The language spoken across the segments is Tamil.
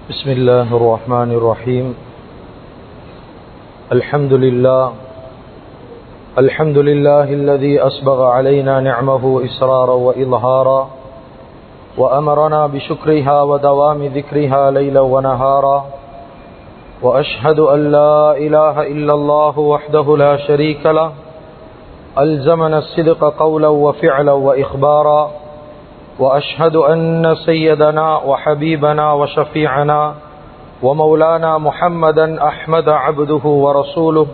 بسم الله الرحمن الرحيم. الحمد لله الذي أسبغ علينا نعمه إسرارا وإظهارا وأمرنا بشكرها ودوام ذكرها ليلا ونهارا، وأشهد أن لا إله إلا الله وحده لا شريك له ألزمنا الصدق قولا وفعلا وإخبارا، وأشهد أن سيدنا وحبيبنا وشفيعنا ومولانا محمدا أحمد عبده ورسوله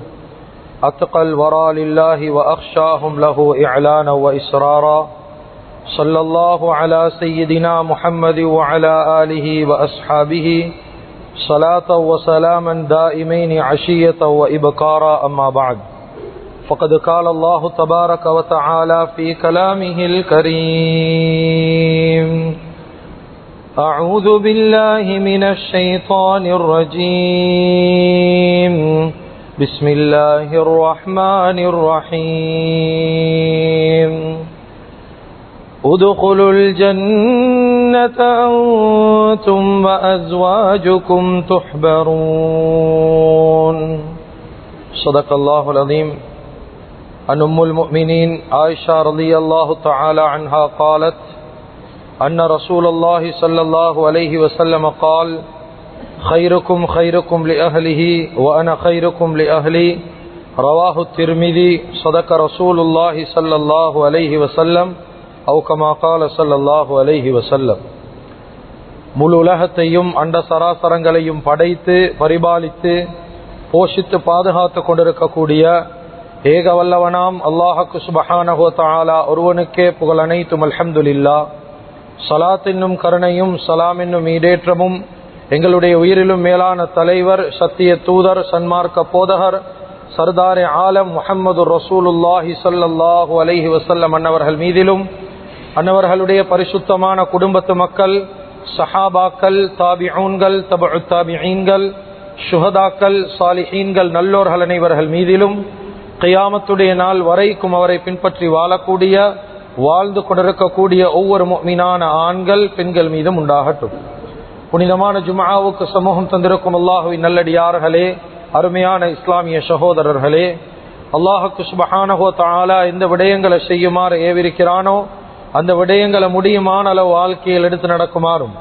أتقى الورى لله وأخشاهم له إعلانا وإسرارا، صلى الله على سيدنا محمد وعلى آله وأصحابه صلاة وسلاما دائمين عشية وإبكارا. أما بعد، فقد قال الله تبارك وتعالى في كلامه الكريم: أعوذ بالله من الشيطان الرجيم، بسم الله الرحمن الرحيم. ادخلوا الجنة أنتم وأزواجكم تحبرون. صدق الله العظيم. عن أم المؤمنين عائشة رضي الله تعالى عنها قالت: أن رسول الله صلى الله عليه وسلم قال: خيركم خيركم لأهله وأنا خيركم لأهلي. رواه الترمذي. صدق رسول الله صلى الله عليه وسلم أو كما قال صلى الله عليه وسلم. முழு உலகத்தையும் அண்ட சராசரங்களையும் படைத்து பரிபாலித்து போஷித்து பாதுகாத்து கொண்டிருக்கக்கூடிய ஏக வல்லவனாம் அல்லாஹ்வுக்கு சுப்ஹானஹு வ தஆலா ஒருவனுக்கே புகழ் அனைத்தும். அல்ஹம்துலில்லாஹ். ஸலாத் என்னும் கருணையும் ஸலாம் என்னும் ஈடேற்றமும் எங்களுடைய உயிரிலும் மேலான தலைவர், சத்திய தூதர், சன்மார்க்க போதகர், சர்தாரே ஆலம் முஹம்மது ரசூலுல்லாஹி ஸல்லல்லாஹு அலைஹி வஸல்லம் அன்னவர்கள் மீதிலும், அன்னவர்களுடைய பரிசுத்தமான குடும்பத்து மக்கள், சஹாபாக்கள், தாபிஊன்கள், தபஉத் தாபிஈன்கள், ஷுஹதாக்கள், சாலிஹீன்கள், நல்லோர்கள் அனைவர்கள் மீதிலும் கியாமத்துடைய நாள் வரைக்கும் அவரை பின்பற்றி வாழக்கூடிய, வாழ்ந்து கொண்டிருக்கக்கூடிய ஒவ்வொரு முஃமினான ஆண்கள் பெண்கள் மீதும் உண்டாகட்டும். புனிதமான ஜும்ஆவுக்கு சமூகம் தந்திருக்கும் அல்லாஹுவின் நல்லடியார்களே, அருமையான இஸ்லாமிய சகோதரர்களே, அல்லாஹ்வுக்கு சுப்ஹானஹு வ தஆலா எந்த விடயங்களை செய்யுமாறு ஏவிருக்கிறானோ அந்த விடயங்களை முடியுமான அளவு வாழ்க்கையில் எடுத்து நடக்குமாறும்,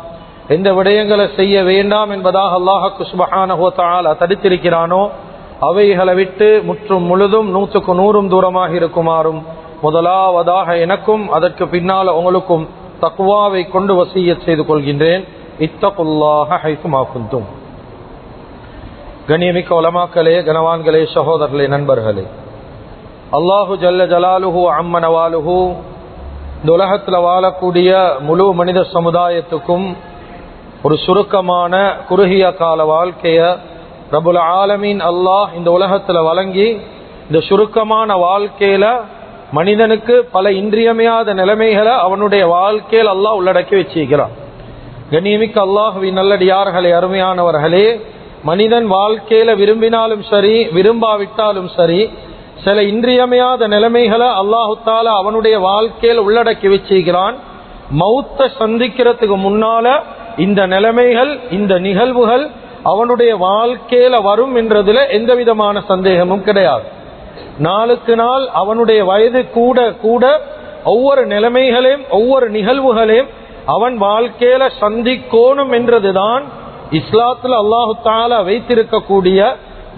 எந்த விடயங்களை செய்ய வேண்டாம் என்பதாக அல்லாஹ்வுக்கு சுப்ஹானஹு வ தஆலா தடுத்திருக்கிறானோ அவைகளை விட்டு முற்றும் முழுதும் 100க்கு 100 தூரமாக இருக்குமாறும் முதலாவதாக எனக்கும் அதற்கு பின்னால் உங்களுக்கும் தக்வாவை கொண்டு வசியத் செய்து கொள்கின்றேன். இத்தகுல்லாஹ ஹைசுமா குந்தும். கண்ணியமிக்க உலமாக்களே, கனவான்களே, சகோதரர்களே, நண்பர்களே, அல்லாஹு ஜல்ல ஜலாலுஹு அம்ம நவாலுஹு இந்த உலகத்தில் வாழக்கூடிய முழு மனித சமுதாயத்துக்கும் ஒரு சுருக்கமான குறுகிய கால வாழ்க்கைய ரப்புல் ஆலமீன் அல்லாஹ் இந்த உலகத்தில் வழங்கி, இந்த சுருக்கமான வாழ்க்கையில மனிதனுக்கு பல இன்றியமையாத நிலைமைகளை அவனுடைய வாழ்க்கையில் அல்லாஹ் உள்ளடக்கி வச்சிருக்கிறான். கண்ணியமிக்க அல்லாஹுவின் நல்லடியார்களே, அருமையானவர்களே, மனிதன் வாழ்க்கையில விரும்பினாலும் சரி விரும்பாவிட்டாலும் சரி சில இன்றியமையாத நிலைமைகளை அல்லாஹு தஆலா அவனுடைய வாழ்க்கையில் உள்ளடக்கி வச்சிருக்கிறான். மௌத்தை சந்திக்கிறதுக்கு முன்னால இந்த நிலைமைகள், இந்த நிகழ்வுகள் அவனுடைய வாழ்க்கையில வரும் என்றதுல எந்த விதமான சந்தேகமும் கிடையாது. நாளுக்கு நாள் அவனுடைய வயது கூட கூட ஒவ்வொரு நிலைமைகளையும் ஒவ்வொரு நிகழ்வுகளையும் அவன் வாழ்க்கையில சந்திக்கோணும் என்றதுதான் இஸ்லாத்துல அல்லாஹு தஆலா வைத்திருக்கக்கூடிய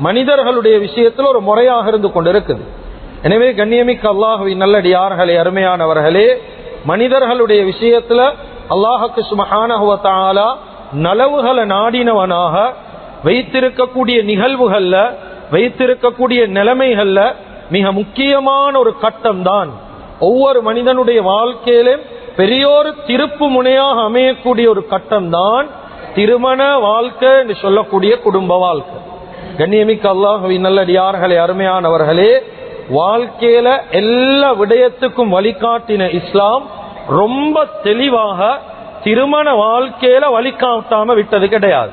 மனிதர்களுடைய விஷயத்துல ஒரு முறையாக இருந்து கொண்டிருக்குது. எனவே கண்ணியமிக்க அல்லாஹுவின் நல்லடியார்களே, அருமையானவர்களே, மனிதர்களுடைய விஷயத்துல அல்லாஹ்வுக்கு சுப்ஹானஹு வ தஆலா நலவுகளை நாடினவனாக வைத்திருக்கக்கூடிய நிகழ்வுகள்ல, வைத்திருக்கக்கூடிய நிலைமைகள்ல மிக முக்கியமான ஒரு கட்டம் தான் ஒவ்வொரு மனிதனுடைய வாழ்க்கையிலும் பெரியோரு திருப்பு முனையாக அமையக்கூடிய ஒரு கட்டம் தான் திருமண வாழ்க்கை என்று சொல்லக்கூடிய குடும்ப வாழ்க்கை. கண்ணியமிக்க அல்லாஹ்வின் நல்லடியார்களே, அருமையானவர்களே, வாழ்க்கையில எல்லா விடயத்துக்கும் வழிகாட்டின இஸ்லாம் ரொம்ப தெளிவாக திருமண வாழ்க்கையில வழிகாட்டாம விட்டது கிடையாது.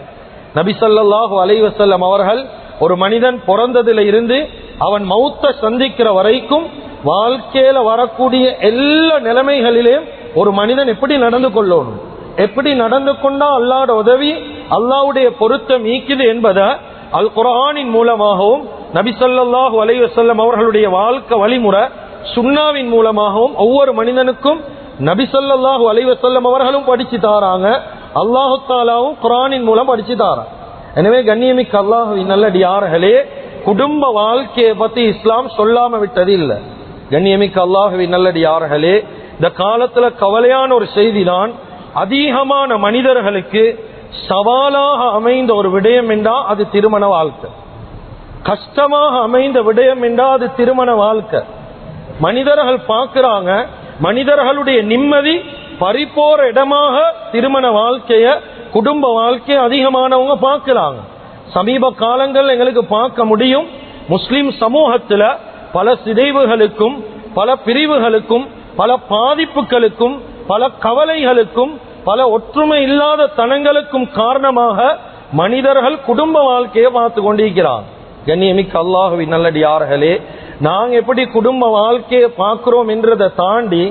நபி ஸல்லல்லாஹு அலைஹி வஸல்லம் அவர்கள் ஒரு மனிதன் பிறந்ததில இருந்து அவன் மௌத்தை சந்திக்கிற வரைக்கும் வாழ்க்கையில வரக்கூடிய எல்லா நிலைமைகளிலும் ஒரு மனிதன் எப்படி நடந்து கொள்ளணும், எப்படி நடந்து கொண்டா அல்லாஹ்வுடைய உதவி அல்லாஹ்வுடைய பொருத்தம் ஈக்குது என்பதை அல் குர்ஆனின் மூலமாகவும் நபி ஸல்லல்லாஹு அலைஹி வஸல்லம் அவர்களுடைய வாழ்க்கை வழிமுறை சுன்னாவின் மூலமாகவும் ஒவ்வொரு மனிதனுக்கும் நபி ஸல்லல்லாஹு அலைஹி வஸல்லம் அவர்களும் படிச்சு தாராங்க, அல்லாஹ் தஆலாவும் குர்ஆனின் மூலம் படிச்சு தாராங்க. எனவே கண்ணியமிக்க அல்லாஹ்வின் நல்லடியார்களே, குடும்ப வாழ்க்கையை பத்தி இஸ்லாம் சொல்லாம விட்டது இல்லை. கண்ணியமிக்க அல்லாஹ்வின் நல்லடியார்களே, இந்த காலத்துல கவலையான ஒரு செய்தி தான், அதிகமான மனிதர்களுக்கு சவாலாக அமைந்த ஒரு விடயம் என்றா அது திருமண வாழ்க்கை, கஷ்டமாக அமைந்த விடயம் என்றா அது திருமண வாழ்க்கை. மனிதர்கள் பார்க்கிறாங்க, மனிதர்களுடைய நிம்மதி பறிப்போற இடமாக திருமண வாழ்க்கைய, குடும்ப வாழ்க்கையை அதிகமானவங்க பார்க்கிறாங்க. சமீப காலங்கள் எங்களுக்கு பார்க்க முடியும், முஸ்லிம் சமூகத்துல பல சிதைவுகளுக்கும் பல பிரிவுகளுக்கும் பல பாதிப்புகளுக்கும் பல கவலைகளுக்கும் பல ஒற்றுமை இல்லாத தனங்களுக்கும் காரணமாக மனிதர்கள் குடும்ப வாழ்க்கையை பார்த்து கொண்டிருக்கிறார். கண்ணியமிக்க அல்லாஹ்வின் நல்லடியார்களே, நாங்க எப்படி குடும்ப வாழ்க்கையை பார்க்கிறோம் என்றதை தாண்டி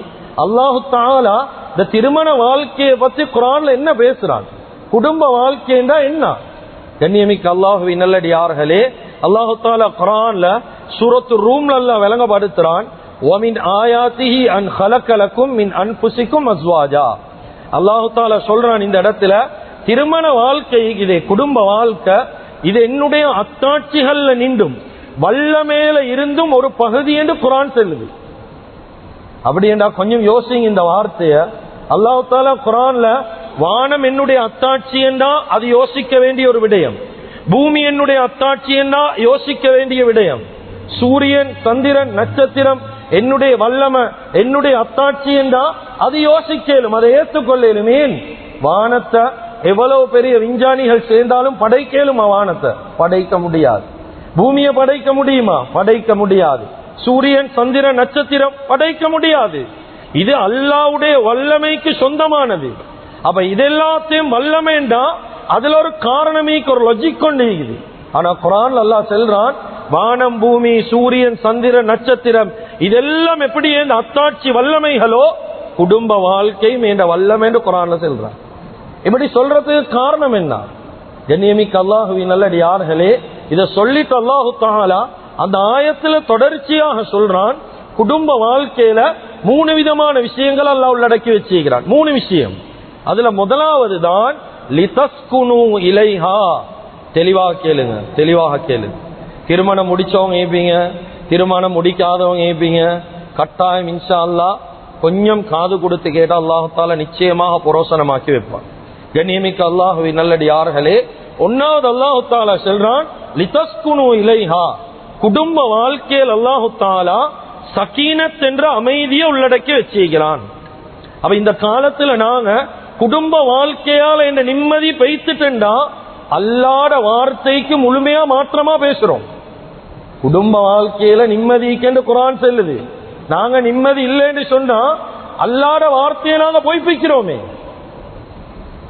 அல்லாஹு தஆலா இந்த திருமண வாழ்க்கையை பத்தி குர்ஆன்ல என்ன பேசுறான், குடும்ப வாழ்க்கைன்னா என்ன? கண்ணியமிக்க அல்லாஹ்வின் நல்லடியார்களே, அல்லாஹு தஆலா குர்ஆன்ல சூரத்து ரூம்ல அல்லாஹ் விளங்கப்படுத்துறான், வமின் ஆயாத்திஹி அன் ஹலகலக்கும் மின் அன்ஃபுசிக்கும் அஸ்வாஜா. அல்லாஹு தஆலா சொல்றான் இந்த இடத்துல, திருமண வாழ்க்கை இது, குடும்ப வாழ்க்கை இது என்னுடைய அத்தாட்சிகள்ல நின்றும் வல்லமேல இருந்தும் ஒரு பகுதி என்று குர்ஆன் சொல்லுது. அப்படி என்றா கொஞ்சம் யோசிங்க இந்த வார்த்தைய. அல்லாஹ் தஆலா குர்ஆன்ல வானம் என்னுடைய அத்தாட்சி என்றா அது யோசிக்க வேண்டிய ஒரு விடயம், பூமி என்னுடைய அத்தாட்சி என்றா யோசிக்க வேண்டிய விடயம், சூரியன் சந்திரன் நட்சத்திரம் என்னுடைய வல்லமை என்னுடைய அத்தாட்சி என்றா அது யோசிக்கலும், அதை ஏற்றுக்கொள்ளும். ஏன்? வானத்தை எவ்வளவு பெரிய விஞ்ஞானிகள் சேர்ந்தாலும் படைக்கலுமா? வானத்தை படைக்க முடியாது. பூமியை படைக்க முடியுமா? படைக்க முடியாது. சூரியன் சந்திரன் நட்சத்திரம் படைக்க முடியாது. இது அல்லாஹ்வுடைய வல்லமைக்கு சொந்தமானது. அப்ப இதெல்லாத்தையும் வல்லமைண்டா அதுல ஒரு காரணமேக்கு ஒரு லாஜிக் கொண்டு இருக்குது. ஆனா குர்ஆன்ல அல்லாஹ் சொல்றான், வானம் பூமி சூரியன் சந்திரன் நட்சத்திரம் இதெல்லாம் எப்படி இந்த அத்தாட்சி வல்லமைகளோ குடும்ப வாழ்க்கையும் என்ற வல்லமை என்று குர்ஆன்ல சொல்றான். இப்படி சொல்றதுக்கு காரணம் என்ன? கண்ணியமிக்க அல்லாஹ்வின் நல்லடியார்களே, இதை சொல்லிட்டு அல்லாஹு தஆலா அந்த ஆயத்துல தொடர்ச்சியாக சொல்றான், குடும்ப வாழ்க்கையில 3 விதமான விஷயங்கள் அல்லாஹ் உள்ளடக்கி வச்சிருக்கிறான். 3 விஷயம். அதுல முதலாவது தான் லிதஸ்குனு இலைஹா. தெளிவாக கேளுங்க, தெளிவாக கேளுங்க. திருமணம் முடிச்சவங்க ஏப்பீங்க, திருமணம் முடிக்காதவங்க ஏப்பீங்க. கட்டாயம் இன்ஷா அல்லாஹ் கொஞ்சம் காது கொடுத்து கேட்டா அல்லாஹ் தஆலா நிச்சயமாக புரோசனமாக்கி வைப்பான். கண்ணியமிக்க அல்லாஹ்வின் நல்லடியார்களே, ஒன்னாவது அல்லாஹ் தஆலா சொல்றான் லிதஸ்குனு இலைஹா. குடும்ப வாழ்க்கையில் அல்லாஹ் தஆலா சகீனத் என்ற அமைதியை உள்ளடக்கி வச்சிருக்கிறான். அப்ப இந்த காலத்துல நாங்க குடும்ப வாழ்க்கையால இந்த நிம்மதி பெய்த்துட்டா அல்லாஹ்வுடைய வார்த்தைக்கு முழுமையா மாற்றமா பேசுறோம். குடும்ப வாழ்க்கையில நிம்மதிக்கு குர்ஆன் சொல்லுது, நாங்க நிம்மதி இல்லைன்னு சொன்னா அல்லாஹ்வுடைய வார்த்தையை நாங்க பொய்ப்பிக்கிறோமே.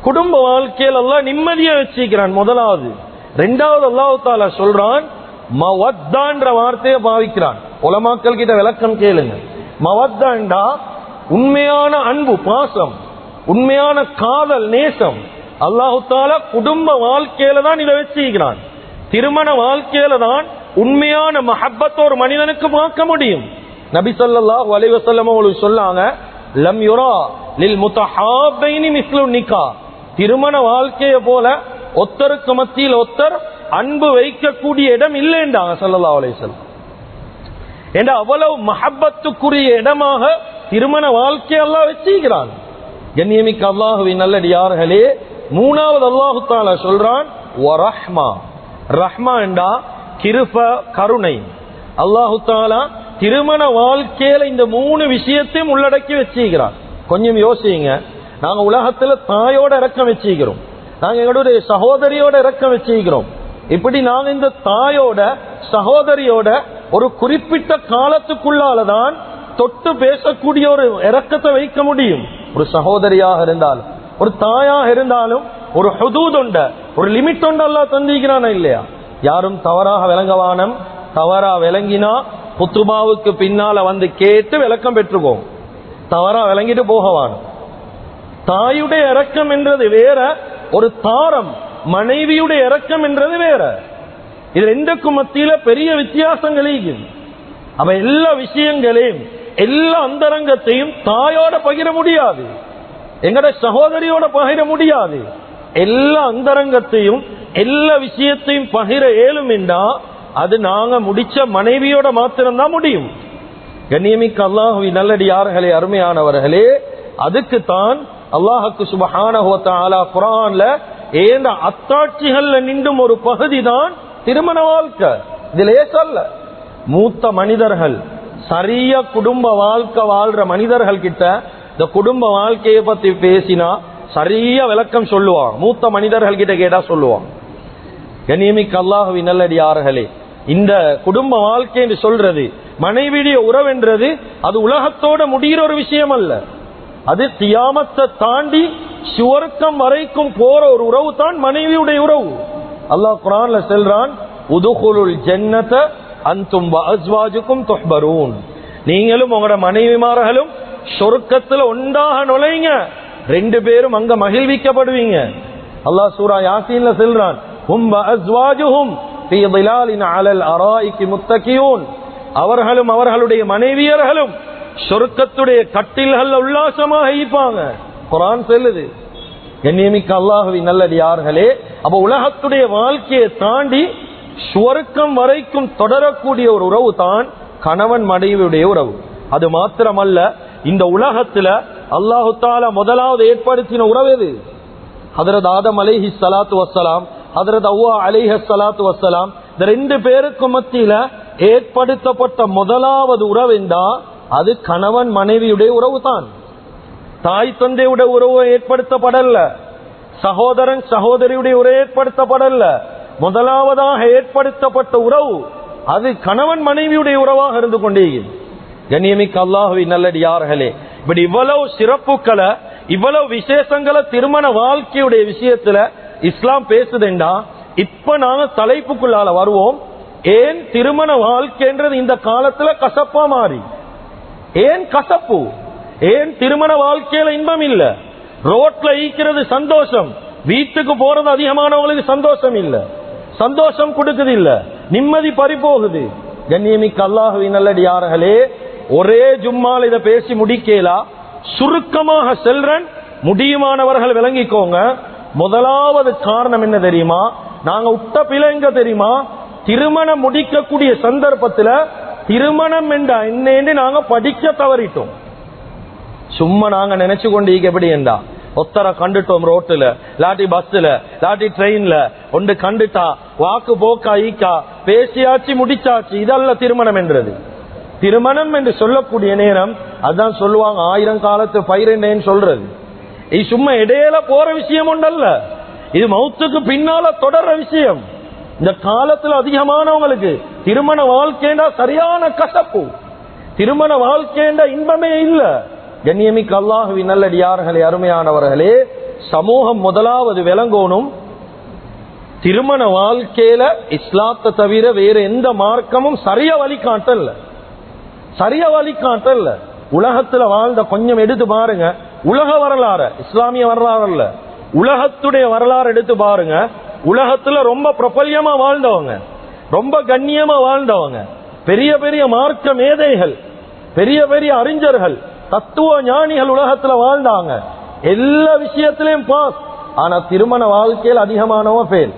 குடும்ப வாழ்க்கையில் அல்லாஹ் நிம்மதியை வச்சிருக்கிறான் முதலாவது. இரண்டாவது அல்லாஹ் தஆலா சொல்றான் மவத்தான்ற வார்த்தையை பாவிக்கிறான். உலமாக்கள் கிட்ட விளக்கம் கேளுங்க. மவத்தாண்டா உண்மையான அன்பு பாசம், உண்மையான காதல் நேசம். அல்லாஹ் தஆலா குடும்ப வாழ்க்கையில தான் இதை வச்சிருக்கிறான். திருமண வாழ்க்கையில தான் உண்மையான மஹப்பத் ஒரு மனிதனுக்கு பார்க்க முடியும். நபி ஸல்லல்லாஹு அலைஹி வஸல்லம் அவர்கள் சொன்னாங்க, லம் யுரா லில் முத்தஹாபைனி மிஸ்லு நிகா. திருமண வாழ்க்கையை போல ஒத்தருக்கு மத்தியில் ஒத்தர் அன்பு வைக்கக்கூடிய இடம் இல்லைன்றாங்க ஸல்லல்லாஹு அலைஹி வஸல்லம். என்ற அவ்வளவு மஹப்பத்துக்குரிய இடமாக திருமண வாழ்க்கை அல்லாஹ் வச்சிருக்கிறான். கண்ணியமிக்க அல்லாஹ்வின் நல்லடியார்களே, மூணாவது அல்லாஹ் தஆலா சொல்றான் வரஹ்மா. ரஹ்மா என்றா கிருப கருணை. அல்லாஹ் தஆலா திருமண வாழ்க்கையில இந்த 3 விஷயத்தையும் உள்ளடக்கி வச்சிருக்கிறான். கொஞ்சம் யோசிங்க, நாங்க உலகத்துல தாயோட இறக்கம் வச்சிருக்கிறோம், நாங்க எங்களுடைய சகோதரியோட இறக்கம் வச்சிருக்கிறோம். இப்படி நாங்க இந்த தாயோட சகோதரியோட ஒரு குறிப்பிட்ட காலத்துக்குள்ளாலதான் தொட்டு பேசக்கூடிய ஒரு இறக்கத்தை வைக்க முடியும். ஒரு சகோதரியாக இருந்தாலும் ஒரு தாயாக இருந்தாலும் ஒரு ஹுதூத் உண்ட, ஒரு லிமிட் உண்டு அல்லாஹ் தந்திக்கிறானா இல்லையா? யாரும் தவறாக விளங்கவானம். தவறா விளங்கினா குத்துபாவுக்கு பின்னால வந்து கேட்டு விளக்கம் பெற்றுக்கோம். தவறா விளங்கிட்டு போகவானம். தாயுடைய இறக்கம் என்றது வேற, ஒரு தாரம் மனைவியுடைய இரக்கம் என்றது வேற. இது ரெண்டுக்கும் மத்தியில பெரிய வித்தியாசங்களே. அவ எல்லா விஷயங்களையும் எல்லா அந்தரங்கத்தையும் தாயோட பகிர முடியாது, எங்கட சகோதரியோட பகிர முடியாது. எல்லா அந்தரங்கத்தையும் எல்லா விஷயத்தையும் பகிர ஏலும் என்றா அது நாங்க முடிச்ச மனைவியோட மாத்திரம்தான் முடியும். கண்ணியமிக்க அல்லாஹுவின் நல்லடியார்களே, அருமையானவர்களே, அதுக்கு தான் அல்லாஹுக்கு சுப்ஹானஹு வ தஆலா குர்ஆன்ல ஏந்த அத்தாட்சிகள்ல நின்றும் ஒரு பகுதி தான் திருமண வாழ்க்கை. இதுலயே சொல்ல மூத்த மனிதர்கள் சரிய குடும்ப வாழ்க்கை வாழ்ற மனிதர்கள் கிட்ட இந்த குடும்ப வாழ்க்கையை பத்தி பேசினா சரியா விளக்கம் சொல்லுவான். மூத்த மனிதர்கள் கிட்ட கேட்டா சொல்லுவான். கண்ணியமிக்க அல்லாஹுவின் நல்லடியார்களே, இந்த குடும்ப வாழ்க்கை என்று சொல்றது, மனைவியுடைய உறவுன்றது அது உலகத்தோட முடிகிற ஒரு விஷயம் அல்ல. அது கியாமத்தை தாண்டி சுவர்க்கம் வரைக்கும் போற ஒரு உறவு தான் மனைவியுடைய உறவு. அல்லாஹ் குர்ஆன்ல சொல்றான், உதுகுலுல் ஜன்னத அன்தும் வ அஸ்வாஜுக்கும் துஹ்பரூன். நீங்களும் உங்களோட மனைவிமார்களும் சொர்க்கத்துல ஒன்றாக நுழைங்க, ரெண்டு பேரும் அங்க மகிழ்விக்கப்படுவீங்க. அல்லாஹ் சூரா யாசீன்ல சொல்றான், ஹும் வ அஸ்வாஜுஹும் ஃபீ ظிலாலின் அலல் அராயிகி முத்தகியூன். அவர்களும் அவர்களுடைய மனைவியர்களும் சொர்க்கத்துடைய கட்டில்கள் உல்லாசமாக இருப்பாங்க. குர்ஆன் சொல்லுது. கண்ணியமிக்க அல்லாஹுவின் நல்லடியார்களே, அப்ப உலகத்துடைய வாழ்க்கையை தாண்டி சுவர்க்கம் வரைக்கும் தொடரக்கூடிய ஒரு உறவு தான் கணவன் மனைவியுடைய உறவு. அது மாத்திரமல்ல, இந்த உலகத்துல அல்லாஹு தஆலா முதலாவது ஏற்படுத்தின உறவு எது? ஹஜ்ரத் ஆதம் அலைஹி ஸலாத்து வஸ்ஸலாம், ஹஜ்ரத் அவ்வா அலைஹி ஸலாத்து வஸ்ஸலாம், இந்த ரெண்டு பேருக்கு மத்தியில ஏற்படுத்தப்பட்ட முதலாவது உறவு என்றா அது கணவன் மனைவியுடைய உறவு தான். தாய் தந்தையுடைய உறவு ஏற்படுத்தப்படல, சகோதரன் சகோதரியுடைய உறவு ஏற்படுத்தப்படல. முதலாவதாக ஏற்படுத்தப்பட்ட உறவு அது கணவன் மனைவியுடைய உறவாக இருந்து கொண்டே. கண்ணியமிக்க அல்லாஹுவின் நல்லடியார்களே, இப்படி இவ்வளவு சிறப்புக்களை இவ்வளவு விசேஷங்களை திருமண வாழ்க்கையுடைய விஷயத்துல இஸ்லாம் பேசுதுண்டா, இப்ப நாங்க தலைப்புக்குள்ளால வருவோம். ஏன் திருமண வாழ்க்கைன்றது இந்த காலத்துல கசப்பா மாறி? ஏன் கசப்பு? ஏன் திருமண வாழ்க்கையில இன்பம் இல்ல? ரோட்ல ஈக்கிறது சந்தோஷம், வீட்டுக்கு போறது அதிகமானவங்களுக்கு சந்தோஷம் இல்ல, சந்தோஷம் கொடுக்குது இல்ல, நிம்மதி பறிபோகுது. கண்ணியமிக்க அல்லாஹுவின் நல்லடியார்களே, ஒரே ஜும்மால இதை பேசி முடிக்கலா, சுருக்கமாக செல்றன், முடியுமானவர்கள் விளங்கிக்கோங்க. முதலாவது காரணம் என்ன தெரியுமா? நாங்க உட்ட பிள்ளைங்க தெரியுமா? திருமணம் முடிக்கக்கூடிய சந்தர்ப்பத்துல திருமணம் என்ன நாங்க படிக்க தவறிட்டோம். சும்மா நாங்க நினைச்சு கொண்டு எப்படி என்றா ஒத்தரை கண்டுட்டோம் ரோட்டுல, லாட்டி பஸ்ல, லாட்டி ட்ரெயின்ல, ஒன்று கண்டுட்டா வாக்கு போக்கா ஈக்கா பேசியாச்சு முடிச்சாச்சு. இதல்ல திருமணம் என்றது. திருமணம் என்று சொல்லக்கூடிய நேரம் அதான் சொல்லுவாங்க 1000 காலத்து பயிரேன்னு சொல்றது. இது சும்மா இடையில போற விஷயம் ஒன்றல்ல, இது மௌத்துக்கு பின்னால தொடர்ற விஷயம். இந்த காலத்துல அதிகமானவங்களுக்கு திருமண வாழ்க்கைண்டா சரியான கசப்பு, திருமண வாழ்க்கைண்டா இன்பமே இல்ல. கண்ணியமிக்க அல்லாஹுவின் நல்லடியார்களே, அருமையானவர்களே, சமூகம் முதலாவது விளங்கோனும், திருமண வாழ்க்கையில இஸ்லாத்தை தவிர வேற எந்த மார்க்கமும் சரிய வழிகாட்டல்ல, சரிய வழிகாட்டல்ல. உலகத்துல வாழ்ந்த கொஞ்சம் எடுத்து பாருங்க, உலக வரலாறு, இஸ்லாமிய வரலாறு அல்ல, உலகத்துடைய வரலாறு எடுத்து பாருங்க. உலகத்துல ரொம்ப பிரபல்யமா வாழ்ந்தவங்க, ரொம்ப கண்ணியமா வாழ்ந்தவங்க, பெரிய பெரிய மார்க்க மேதைகள், பெரிய பெரிய அறிஞர்கள், தத்துவ ஞானிகள் உலகத்துல வாழ்ந்தாங்க. எல்லா விஷயத்திலையும் பாஸ். ஆனா திருமண வாழ்க்கையில் அதிகமானவ ஃபெயில்.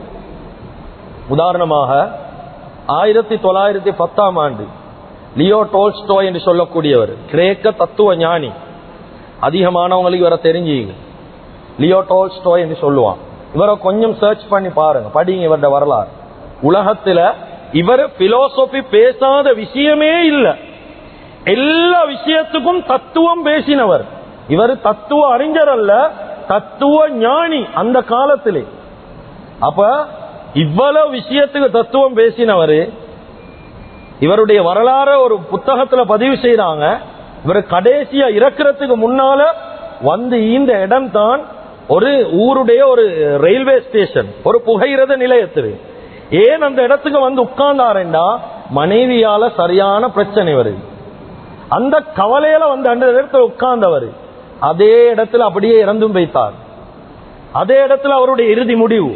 உதாரணமாக 1910ஆம் ஆண்டு லியோ டோல்ஸ்டாய் என்று சொல்லக்கூடியவர், கிரேக்க தத்துவ ஞானி. அதிகமானவங்களுக்கு இவரை தெரிஞ்சுங்க, லியோ டோல்ஸ்டாய் என்று சொல்லுவான். இவரை கொஞ்சம் சர்ச் பண்ணி பாருங்க, படிங்க இவருடைய வரலாறு. உலகத்துல இவர் பிலோசபி பேசாத விஷயமே இல்லை, எல்லா விஷயத்துக்கும் தத்துவம் பேசினவர். இவர் தத்துவ அறிஞர் அல்ல, தத்துவ ஞானி அந்த காலத்திலே. அப்ப இவ்வளவு விஷயத்துக்கு தத்துவம் பேசினவர், இவருடைய வரலாறு ஒரு புத்தகத்துல பதிவு செய்யறாங்க. இவர் கடைசியா இறக்கிறதுக்கு முன்னால வந்து இந்த இடம் தான் ஒரு ஊருடைய ஒரு ரயில்வே ஸ்டேஷன், ஒரு புகையிரத நிலையத்தில். ஏன் அந்த இடத்துக்கு வந்து உட்கார்ந்தாருண்டா, மனைவியால சரியான பிரச்சனை வருது. அந்த கவலையில வந்து அந்த இடத்துல உட்கார்ந்தவர் அதே இடத்துல அப்படியே இறந்தும் வைத்தார். அதே இடத்துல அவருடைய இறுதி முடிவு.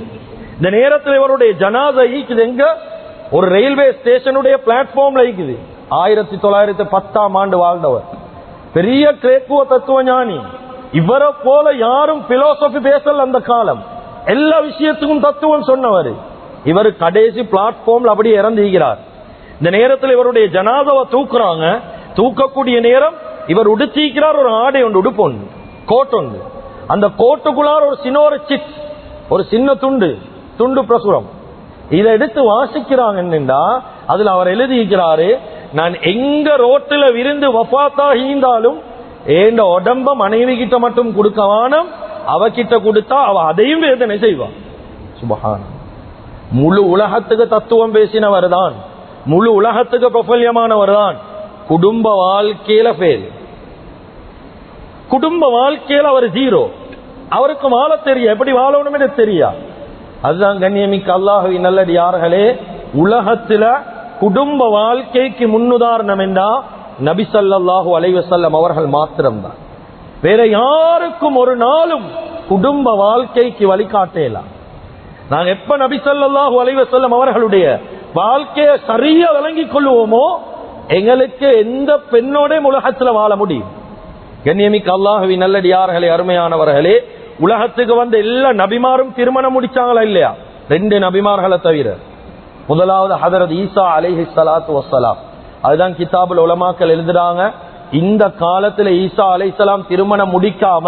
இந்த நேரத்தில் இவருடைய ஜனாசா ஈக்குது எங்க? ஒரு ரயில்வே ஸ்டேஷனுடைய பிளாட்ஃபார்ம்ல ஈக்குது. 1910ஆம் ஆண்டு வாழ்ந்தவர், பெரிய கிரேக்குவ தத்துவ ஞானி. இவரை போல யாரும் பிலோசபி பேசல அந்த காலம். எல்லா விஷயத்துக்கும் தத்துவம் சொன்னவர். இவர் கடைசி பிளாட்ஃபார்ம்ல அப்படியே இறந்துகிறார். இந்த நேரத்தில் இவருடைய ஜனாதாவை தூக்குறாங்க. தூக்கக்கூடிய நேரம் இவர் உடுத்திக்கிறார் ஒரு ஆடை ஒன்று, உடுப்பு ஒன்று, கோட் ஒன்று. அந்த கோட்டுக்குள்ளார் ஒரு சின்ன ஒரு சின்ன துண்டு பிரசுரம். இதை எடுத்து வாசிக்கிறாங்க. என்னண்டா அதுல அவர் எழுதிக்கிறாரு, நான் எங்க ரோட்டில் விருந்து வஃபாத்தா ஈந்தாலும் ஏண்ட உடம்ப மனைவி கிட்ட மட்டும் கொடுக்கவானம், அவகிட்ட கொடுத்தா அவ அதையும் வேதனை செய்வான். சுபஹான். முழு உலகத்துக்கு தத்துவம் பேசினவர் தான், முழு உலகத்துக்கு பிரபல்யமானவர் தான். குடும்ப வாழ்க்கையில ஃபெயில், குடும்ப வாழ்க்கையில அவர் ஜீரோ. அவருக்கு வாழ தெரியும், எப்படி வாழணும்னு தெரியா. அதுதான் கண்ணியமிக்க அல்லாஹ்வின் நல்லடியார்களே, உலகத்துல குடும்ப வாழ்க்கைக்கு முன்னுதாரணம் என்றா நபி ஸல்லல்லாஹு அலைஹி வஸல்லம் அவர்கள் மாத்திரம்தான். வேற யாருக்கும் ஒரு நாளும் குடும்ப வாழ்க்கைக்கு வழிகாட்டலாம். நாங்க எப்ப நபி ஸல்லல்லாஹு அலைஹி வஸல்லம் அவர்களுடைய வாழ்க்கையை சரியா விளங்கிக் கொள்வோமோ, எங்களுக்கு எந்த பெண்ணோட உலகத்துல வாழ முடியும். கண்ணியமிக்க அல்லாஹ்வின் நல்லடியார்களே, அருமையானவர்களே, உலகத்துக்கு வந்த எல்லா நபிமாரும் திருமணம் முடிச்சாங்களா இல்லையா? 2 நபிமார்களை தவிர. முதலாவது ஹதரத் ஈசா அலைஹிஸ்ஸலாத்து வஸ்ஸலாம். அதுதான் கிதாபுல் உலமாக்கள் எழுதுறாங்க, இந்த காலத்துல ஈசா அலைஹிஸ்ஸலாம் திருமணம் முடிக்காம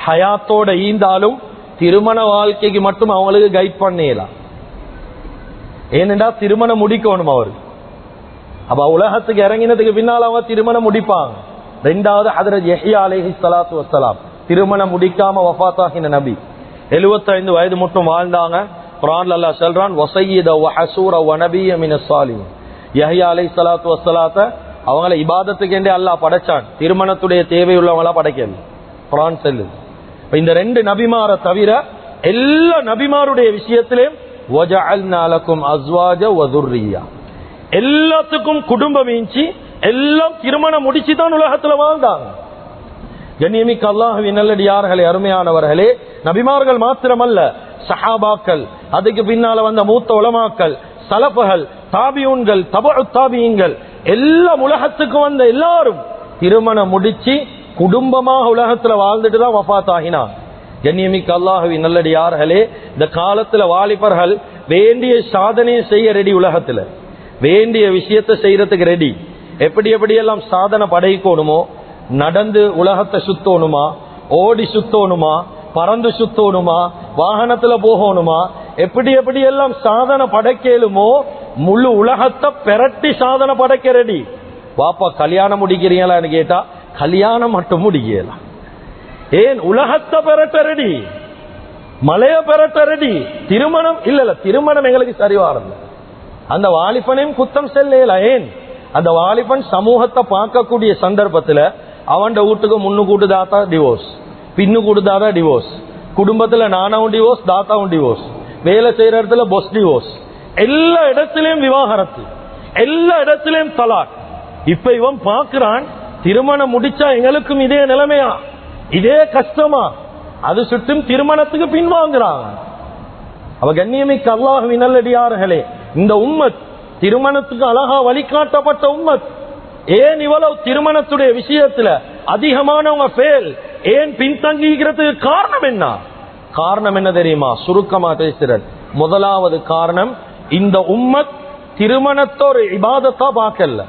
ஹயாத்தோட ஈந்தாலும் திருமண வாழ்க்கைக்கு மட்டும் அவங்களுக்கு கைட் பண்ணலாம். ஏனென்றா திருமணம் முடிக்கணும் அவருக்கு. அப்ப உலகத்துக்கு இறங்கினதுக்கு பின்னால் அவங்க திருமணம் முடிப்பாங்க. 2வது ஹதரத் யஹ்யா அலைஹிஸ்ஸலாத்து வஸ்ஸலாம், திருமணம் முடிக்காம வஃபாத்தாகின நபி. 75 வயது மட்டும் வாழ்ந்தாங்க. குர்ஆன்ல அல்லாஹ் சொல்றான், வஸய்யித வஹசூர வநபிய மினஸ் ஸாலிஹீன். யஹ்யா அலைஹிஸ்ஸலாத்து வஸ்ஸலாத்த அவங்கள இபாதத்துக்கேண்டே அல்லாஹ் படைச்சான், திருமணத்துடைய தேவை உள்ளவங்களா படைக்கல. குர்ஆன் சொல்லுது. இந்த 2 நபிமாரை தவிர எல்லா நபிமாருடைய விஷயத்திலும் வஜஅல்னா லக்கும் அஸ்வாஜ வ ذُرِّيَّةً, எல்லாத்துக்கும் குடும்பம் வீஞ்சி எல்லாம் திருமணம் முடிச்சு தான் உலகத்துல வாழ்ந்தாங்க. கண்ணியமிக்க அல்லாஹ்வின் நல்லடியார்களே, அருமையானவர்களே, நபிமார்கள் மாத்திரமல்ல, சஹாபாக்கள், அதுக்கு பின்னால வந்த மூத்த உலமாக்கள், சலஃபுகள், தாபியூன்கள், தபஉ தாபியீன்கள், எல்லா உலகத்துக்கு வந்த எல்லாரும் திருமணம் முடிச்சு குடும்பமாக உலகத்துல வாழ்ந்துட்டு தான் வஃபாத் ஆகினார். கண்ணியமிக்க அல்லாஹ்வின் நல்லடியார்களே, இந்த காலத்துல வாலிபர்கள் வேண்டிய சாதனையை செய்ய ரெடி, உலகத்துல வேண்டிய விஷயத்தை செய்யறதுக்கு ரெடி. எப்படி எப்படியெல்லாம் சாதனை படைக்கணுமோ, நடந்து உலகத்தை சுத்தணுமா, ஓடி சுத்தணுமா, பறந்து சுத்தணுமா, வாகனத்துல போகணுமா, எப்படி எப்படி எல்லாம் சாதனை படைக்கலுமோ முழு உலகத்தை பெரட்டி சாதனை படைக்க ரெடி. வாப்பா கல்யாணம் முடிக்கிறீங்களான்னு கேட்டா கல்யாணம் மட்டும் முடிக்கலாம். ஏன் உலகத்தை பெரட்ட ரெடி, மலைய பெரட்ட ரெடி. திருமணம் இல்ல, திருமணம் எங்களுக்கு சரி வரல. அந்த வாலிபனையும் குத்தம் செல்ல. ஏன் அந்த வாலிபன் சமூகத்தை பார்க்கக்கூடிய சந்தர்ப்பத்துல அவன் வீட்டுக்கு முன்னு கூட்டுதாத்தா டிவோர்ஸ், பின்னு கூட்டுதாதா டிவோர்ஸ், குடும்பத்துல நானாவும் டிவோர்ஸ், தாத்தாவும் டிவோர்ஸ், வேலை செய்யற இடத்துல பொஸ் டிவோர்ஸ், எல்லா இடத்திலையும் விவாகரத்து, எல்லா இடத்திலையும் தலாக். இப்ப இவன் பார்க்கிறான், திருமணம் முடிச்சா எங்களுக்கும் இதே நிலைமையா, இதே கஷ்டமா, அது சுட்டும் திருமணத்துக்கு பின்வாங்குறாங்க. அவ கண்ணியமிக்க அல்லாஹ்வின் நல்லடியார்களே, இந்த உம்மத் திருமணத்துக்கு அழகா வழிகாட்டப்பட்ட உம்மத். ஏன் இவ்வளவு திருமணத்துடைய விஷயத்துல அதிகமானவங்க ஃபெயில், ஏன் பின்தங்கிக்கிறதுக்கு காரணம் என்ன? காரணம் என்ன தெரியுமா? சுருக்கமா பேசுறேன். முதலாவது காரணம், இந்த உம்மத் திருமணத்தை ஒரு இபாதத்தா பார்க்கல,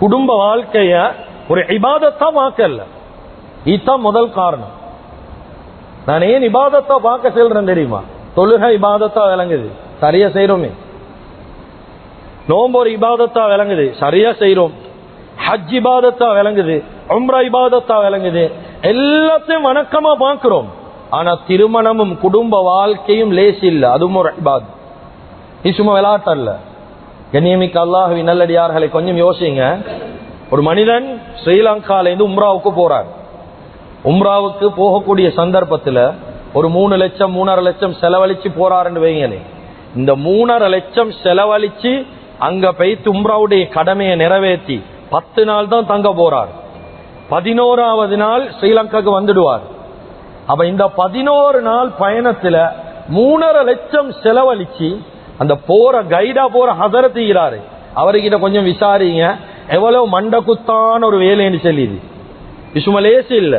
குடும்ப வாழ்க்கைய ஒரு இபாதத்தா பார்க்கல. இதுதான் முதல் காரணம். நான் ஏன் இபாதத்தா பார்க்க சொல்றேன் தெரியுமா? தொழுகை இபாதத்தா விளங்குது, சரியா செய்யறோமே. நோம்பு ஒரு இபாதத்தா விளங்குது, சரியா செய்யறோம். ஹஜ் இபாதத்தா விளங்குது, உம்ரா இபாதத்தா விளங்குது, எல்லாத்தையும் வணக்கமா பார்க்கிறோம். ஆனா திருமணமும் குடும்ப வாழ்க்கையும் லேசி இல்ல, அதுவும் ஒரு இபாத். இது சும்மா விளையாட்டல்ல. கண்ணியமிக்க அல்லாஹ்வின் நல்லடியார்களை கொஞ்சம் யோசிங்க. ஒரு மனிதன் ஸ்ரீலங்கால இருந்து உம்ராவுக்கு போறார். உம்ராவுக்கு போகக்கூடிய சந்தர்ப்பத்துல ஒரு 3 லட்சம் 3.5 லட்சம் செலவழிச்சு போறாருன்னு வைங்களே. இந்த 3.5 லட்சம் செலவழிச்சு அங்க போய்த்து உம்ராவுடைய கடமையை நிறைவேற்றி 10 நாள் தான் தங்க போறார். 11வது நாள் ஸ்ரீலங்காக்கு வந்துடுவார். அப்ப இந்த 11 நாள் பயணத்துல 3.5 லட்சம் செலவழிச்சு அந்த போற கைடா போற ஹசரத் இருக்கிறாரு, அவர்கிட்ட கொஞ்சம் விசாரிங்க எவ்வளவு மண்டக்குத்தான ஒரு வேலைன்னு சொல்லிது. சுமலேசு இல்ல,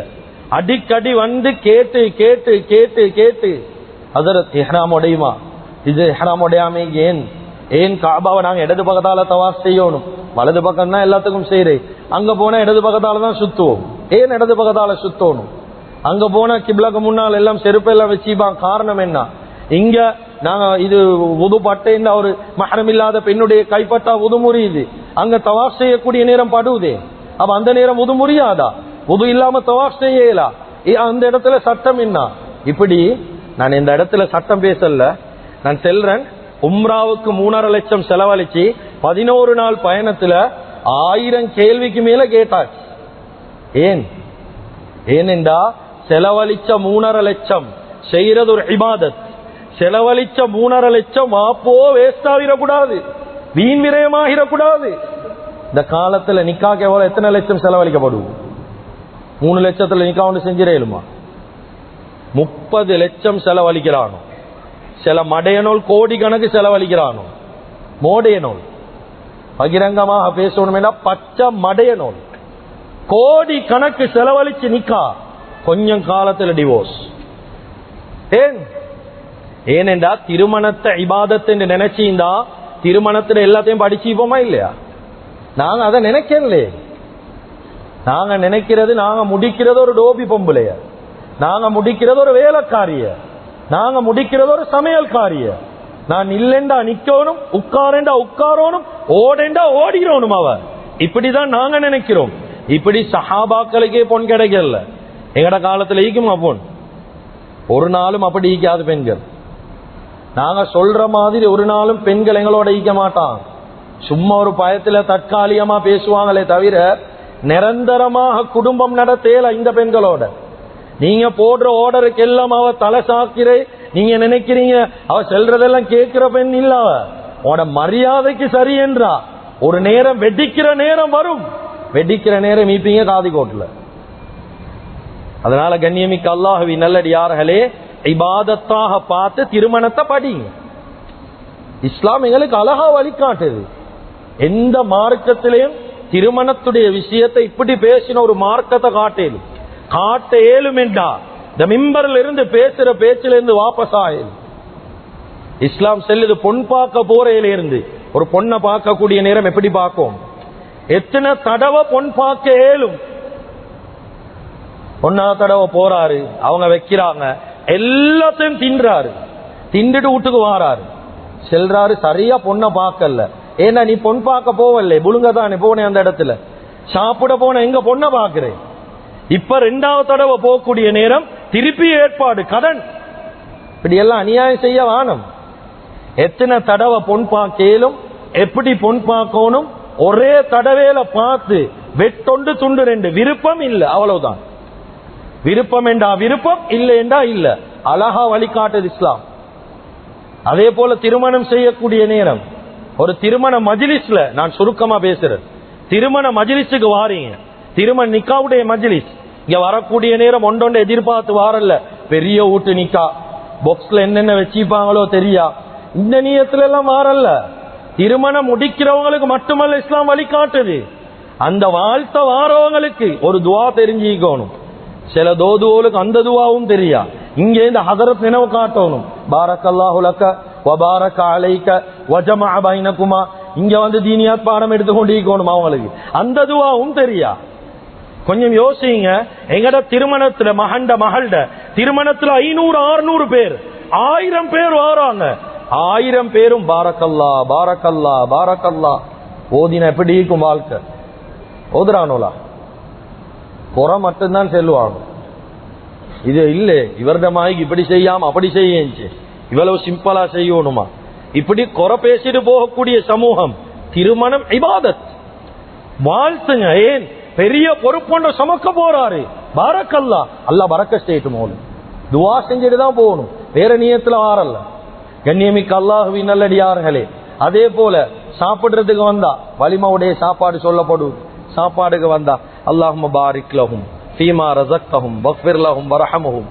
அடிக்கடி வந்து கேட்டு கேட்டு கேட்டு கேட்டு ஹசரத் இஹ்ராம் உடையுமா, இது இஹ்ராம் உடையாமே ஏன் காபாவை நாங்க இடது பக்கத்தால தவாஃப் செய்யணும், வலது பக்கம் தான் எல்லாத்துக்கும் செய்யறேன், அங்க போனா இடது பக்கத்தால தான் சுத்துவோம், ஏன் இடது பக்கத்தால சுத்தணும், அங்க போனா கிப்லாக்கு முன்னால் எல்லாம் செருப்பெல்லாம் வச்சுப்பான், காரணம் என்ன, இங்க நாங்க இது உது பட்டேன் ஒரு மஹரம் இல்லாத பெண்ணுடைய கைப்பட்டா உது முறியுது, அங்க தவாஃப் செய்யக்கூடிய நேரம் படுவதே, அப்ப அந்த நேரம் உது முறியாதா, உது இல்லாம தவாஃப் செய்யலா, அந்த இடத்துல சட்டம் என்ன. இப்படி நான் இந்த இடத்துல சட்டம் பேசல, நான் செல்றேன் உம்ராவுக்கு 3.5 லட்சம் செலவழிச்சு 11 நாள் பயணத்துல 1000 கேள்விக்கு மேல கேட்டாச்சு. ஏனென்றா செலவழிச்ச 3.5 லட்சம் செய்யறது ஒரு இபாதத், செலவழிச்ச 3.5 லட்சம் வாப்போ வேஸ்ட் ஆகிடக்கூடாது, வீண் விரயமாகிடக்கூடாது. இந்த காலத்துல நிக்காக்கு எவ்வளவு எத்தனை லட்சம் செலவழிக்கப்படும், 3 லட்சத்துல நிக்கா ஒன்று செஞ்சிடலுமா, 30 லட்சம் செலவழிக்கிறானோ, சில மடையனோல் கோடி கணக்கு செலவழிக்கிறானோ, மோடையனோல் பகிரங்கமாக பேசணும்னா பச்சை மடையனோல் கோடி கணக்கு செலவழிச்சு நிக்கா, கொஞ்சம் காலத்துல டிவோர்ஸ். ஏனென்றா திருமணத்தை இபாதத் என்று நினைச்சீந்தா திருமணத்துல எல்லாத்தையும் படிச்சுப்போமா இல்லையா, நாங்க அதை நினைக்கல, நாங்க நினைக்கிறது நாங்க முடிக்கிறது ஒரு டோபி பொம்பளைய, நாங்க முடிக்கிறது ஒரு வேலைக்காரிய, நாங்க முடிக்கிறது ஒரு சமையல்காரிய, நான் இல்லைண்டா நிக்கணும், உட்காரண்டா உட்காரணும், ஓடேண்டா ஓடிடணும் அவ, இப்படிதான் நாங்க நினைக்கிறோம். இப்படி சஹாபாக்களுக்கே பொன் கிடைக்கல, எங்கட காலத்துல ஈக்குமா பொன், ஒரு நாளும் அப்படி ஈக்காது பெண்கள், நாங்க சொல்ற மாதிரி ஒரு நாளும் பெண்கள் எங்களோட ஈக்க மாட்டாங்க, சும்மா ஒரு பயத்துல தற்காலிகமா பேசுவாங்களே தவிர நிரந்தரமாக குடும்பம் நடத்தல இந்த பெண்களோட. நீங்க போடுற ஆர்டருக்கு எல்லாம் அவ தலை சாக்கிறே, நீங்க நினைக்கிறீங்க அவ செல்றதெல்லாம் கேட்கிற பெண் இல்ல, அவட மரியாதைக்கு சரி என்றா ஒரு நேரம் வெடிக்கிற நேரம் வரும், வெடிக்கிற நேரம் மீப்பீங்க காதி கோட்ல. அதனால கண்ணியமிக்க அல்லாஹ்வின் நல்லடியார்களே, இபாதத்தாக பார்த்து திருமணத்தை படிங்க. இஸ்லாம் எங்களுக்கு அழகா வழிகாட்டுது. எந்த மார்க்கத்திலையும் திருமணத்துடைய விஷயத்தை இப்படி பேசின ஒரு மார்க்கத்தை காட்ட ஏலும் என்றா இந்த மிம்பர்ல இருந்து பேசுற பேச்சில இருந்து வாபஸ் ஆயிடும். இஸ்லாம் செல்லுது பொன் பார்க்க போறையில இருந்து ஒரு பொண்ணை பார்க்கக்கூடிய நேரம் எப்படி பார்க்கும், எத்தனை தடவை பொன் பார்க்க ஏலும், பொண்ணா தடவை போறாரு, அவங்க வைக்கிறாங்க, எல்லாத்தையும் தின்றாரு, திண்டுட்டு வீட்டுக்கு வாராரு, செல்றாரு, சரியா பொண்ணை பார்க்கல, ஏன்னா நீ பொன் பார்க்க போவல்ல, புழுங்க தானே போனேன், அந்த இடத்துல சாப்பிட போன எங்க பொண்ணை பார்க்கிறேன். இப்ப 2வது தடவை போகக்கூடிய நேரம் திருப்பி ஏற்பாடு கடன், இப்படி எல்லாம் அநியாயம் செய்ய வானம். எத்தனை தடவை பொன் பார்க்கலும், எப்படி பொன் பார்க்கணும், ஒரே தடவையில பார்த்து வெட்டொண்டு துண்டு 2, விருப்பம் இல்ல, அவ்வளவுதான். விருப்பம் என்றா விருப்பம், இல்லை என்றா இல்ல, அழகா வழிகாட்டுது இஸ்லாம். அதே போல திருமணம் செய்யக்கூடிய நேரம் ஒரு திருமண மஜ்லிஸ்ல, நான் சுருக்கமா பேசுறேன், திருமண மஜ்லிஸுக்கு வாரீங்க, திருமண நிக்காவுடைய மஜ்லிஸ், இங்க வரக்கூடிய நேரம் ஒன்றொன்று எதிர்பார்த்து வாரல்ல, பெரிய வீட்டு நிக்கா, பாக்ஸ்ல என்னென்ன வச்சிருப்பாங்களோ தெரியா, இந்த நியத்துல எல்லாம் வாரல்ல. திருமணம் முடிக்கிறவங்களுக்கு மட்டுமல்ல இஸ்லாம் வழிகாட்டுது, அந்த வாழ்த்த வாரவங்களுக்கு ஒரு துவா தெரிஞ்சுக்கணும். சில தோதுவோலுக்கு அந்த துவாவும் தெரியா, இங்கே இந்த ஹதரத் நினைவு காட்டணும், பாரக்கல்லாஹு லக்க வ பாரக அலைக வ ஜமஅ பைனகுமா, இங்க வந்து தீனியாத் பாடம் எடுத்துக்கொண்டிருக்கணும் அவங்களுக்கு, அந்த துவாவும் தெரியா. கொஞ்சம் யோசிங்க, எங்கட திருமணத்துல மகள்ட திருமணத்துல 500-600 பேர் 1000 பேர் வராங்க, 1000 பேரும் பாரக்கல்லா பாரக்கல்லா பாரக்கல்லா ஓதின எப்படி இருக்கும் வாழ்க்கை, ஓதுறானோலா குறை மட்டும்தான் செல்வாங்க. இது இல்ல இவரத மாய்க்கு இப்படி செய்யாம அப்படி செய்ய, இவ்வளவு சிம்பிளா செய்யணுமா, இப்படி குறை பேசிட்டு போகக்கூடிய சமூகம். திருமணம் இபாதத், வாழ்த்துங்க. ஏன் பெரிய பொறுப்பொண்ட சமக்க போறாரு, பாரக்கல்லா, அல்லாஹ் பரக்க செய்யட்டும், துவா செஞ்சுட்டு தான் போகணும், வேற நியத்துல ஆறல்ல. கண்ணியமிக்க அல்லாஹ்வின் நல்லடியார்களே, அதே போல சாப்பிடுறதுக்கு வந்தா வலிமாவுடைய சாப்பாடு சொல்லப்படுது, சாப்பாடுக்கு வந்தா அல்லாஹும்ம பாரிக் லஹும் ஃபீமா ரஸக்தஹும் வக்ஃபிர் லஹும் வரஹம்ஹும்,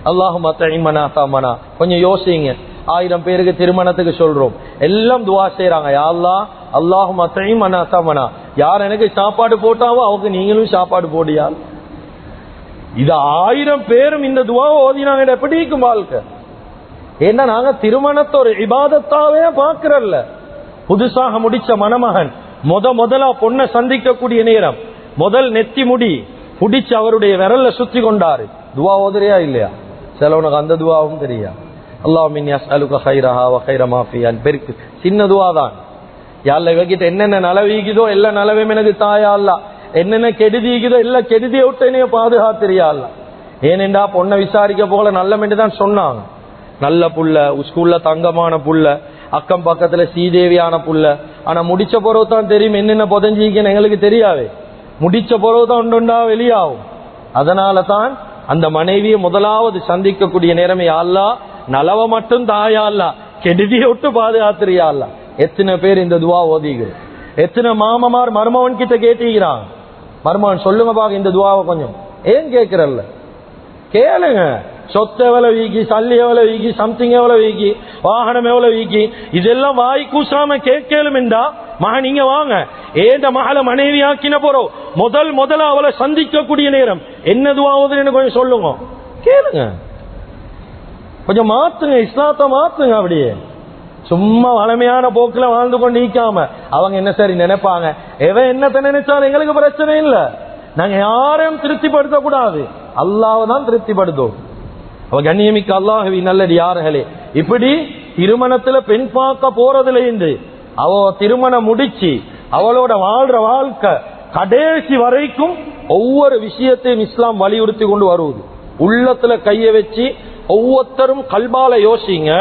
அல்லாஹும்ம அத்இம்மனா தமனா. கொஞ்சம் யோசிங்க, 1000 பேருக்கு திருமணத்துக்கு சொல்றோம், எல்லாம் துவா செய்யறாங்க, யா அல்லாஹ் அல்லாஹும்ம அத்இம்மனா தமனா, யார் எனக்கு சாப்பாடு போட்டாவோ அவங்க நீங்களும் சாப்பாடு போடியா. இது 1000 பேரும் இந்த துவாவை ஓதினாங்க, எப்படி இருக்கும் வாழ்க்கை? ஏன்னா நாங்க திருமணத்தை ஒரு இபாதத்தாவே பாக்குறல்ல. புதுசாக முடிச்ச மணமகன் முதலா பொண்ணை சந்திக்கக்கூடிய நேரம், முதல் நெத்தி முடி புடிச்சு அவருடைய விரல்ல சுத்தி கொண்டாரு. துவா ஓதுறியா இல்லையா? சிலவனுக்கு அந்த துவாவும் தெரியா. அல்லாஹும்ம இன்னி அஸ்அலுக கைரஹா வ கைர மா ஃபிஹா. பெருக்கு சின்ன துவா தான். யா அல்லாஹ் இவகிட்ட என்னென்ன நலவீகுதோ எல்லா நலவையும் எனக்கு தாயா அல்லாஹ், என்னென்ன கெடுதிக்குதோ எல்லா கெடுதியை விட்டு என்னைய பாதுகாத்திரியா அல்லாஹ். ஏனென்றா பொண்ணை விசாரிக்க போகல நல்ல மென்று தான் சொன்னாங்க. நல்ல புள்ள, ஸ்கூல்ல தங்கமான புள்ள, அக்கம் பக்கத்துல சீதேவியான புள்ள. ஆனா முடிச்ச பிறகு தான் தெரியும் என்னென்ன புதஞ்சிக்கன்னு எங்களுக்கு தெரியாது. முடிச்ச பிறகுதான் ஒன்றுண்டா வெளியாகும். அதனால தான் அந்த மனைவியை முதலாவது சந்திக்கக்கூடிய நேரமே, யா அல்லாஹ் நலவ மட்டும் தாயா அல்லாஹ், கெடுதியை விட்டு பாதுகாத்திரியா அல்லாஹ். எத்தனை பேர் இந்த துவா ஓதிகள்? எத்தனை மாமமார் மருமவன் கிட்ட கேட்டீங்கிறான், மருமவன் சொல்லுங்க பாக்க இந்த துவாவை கொஞ்சம். ஏன் கேட்கிறல்ல? கேளுங்க. சொத்து எவ்வளவு வீக்கி, சல்லி எவ்வளவு வீக்கி, சம்திங் எவ்வளவு வீக்கி, வாகனம் எவ்வளவு வீக்கி, இதெல்லாம் வாய் கூசாம கேட்கலும் என்றா மகன் நீங்க வாங்க, ஏண்ட மகளை மனைவி ஆக்கின போறோம், முதல்ல அவளை சந்திக்கக்கூடிய நேரம் என்ன துவாவுதுன்னு கொஞ்சம் சொல்லுங்க, கேளுங்க. கொஞ்சம் மாத்துங்க, இஸ்லாத்தை மாத்துங்க. அப்படியே சும்மா வளமையான போக்குல வாழ்ந்து கொண்டு நீக்காம அவங்க என்ன சரி நினைப்பாங்க, எவன் என்னத்தை நினைச்சாலும் எங்களுக்கு பிரச்சனை இல்லை. நாங்க யாரையும் திருப்திப்படுத்த கூடாது, அல்லாஹ்வை தான் திருப்திப்படுத்தும். அவ கண்ணியமிக்க அல்லாஹ்வின் நல்லடியார்களே, இப்படி திருமணத்துல பெண் பார்க்க போறதுல இருந்து அவ திருமணம் முடிச்சு அவளோட வாழ்ற வாழ்க்கை கடைசி வரைக்கும் ஒவ்வொரு விஷயத்தையும் இஸ்லாம் வலியுறுத்தி கொண்டு வருவது. உள்ளத்துல கைய வச்சு ஒவ்வொருத்தரும் கல்பால யோசிங்க,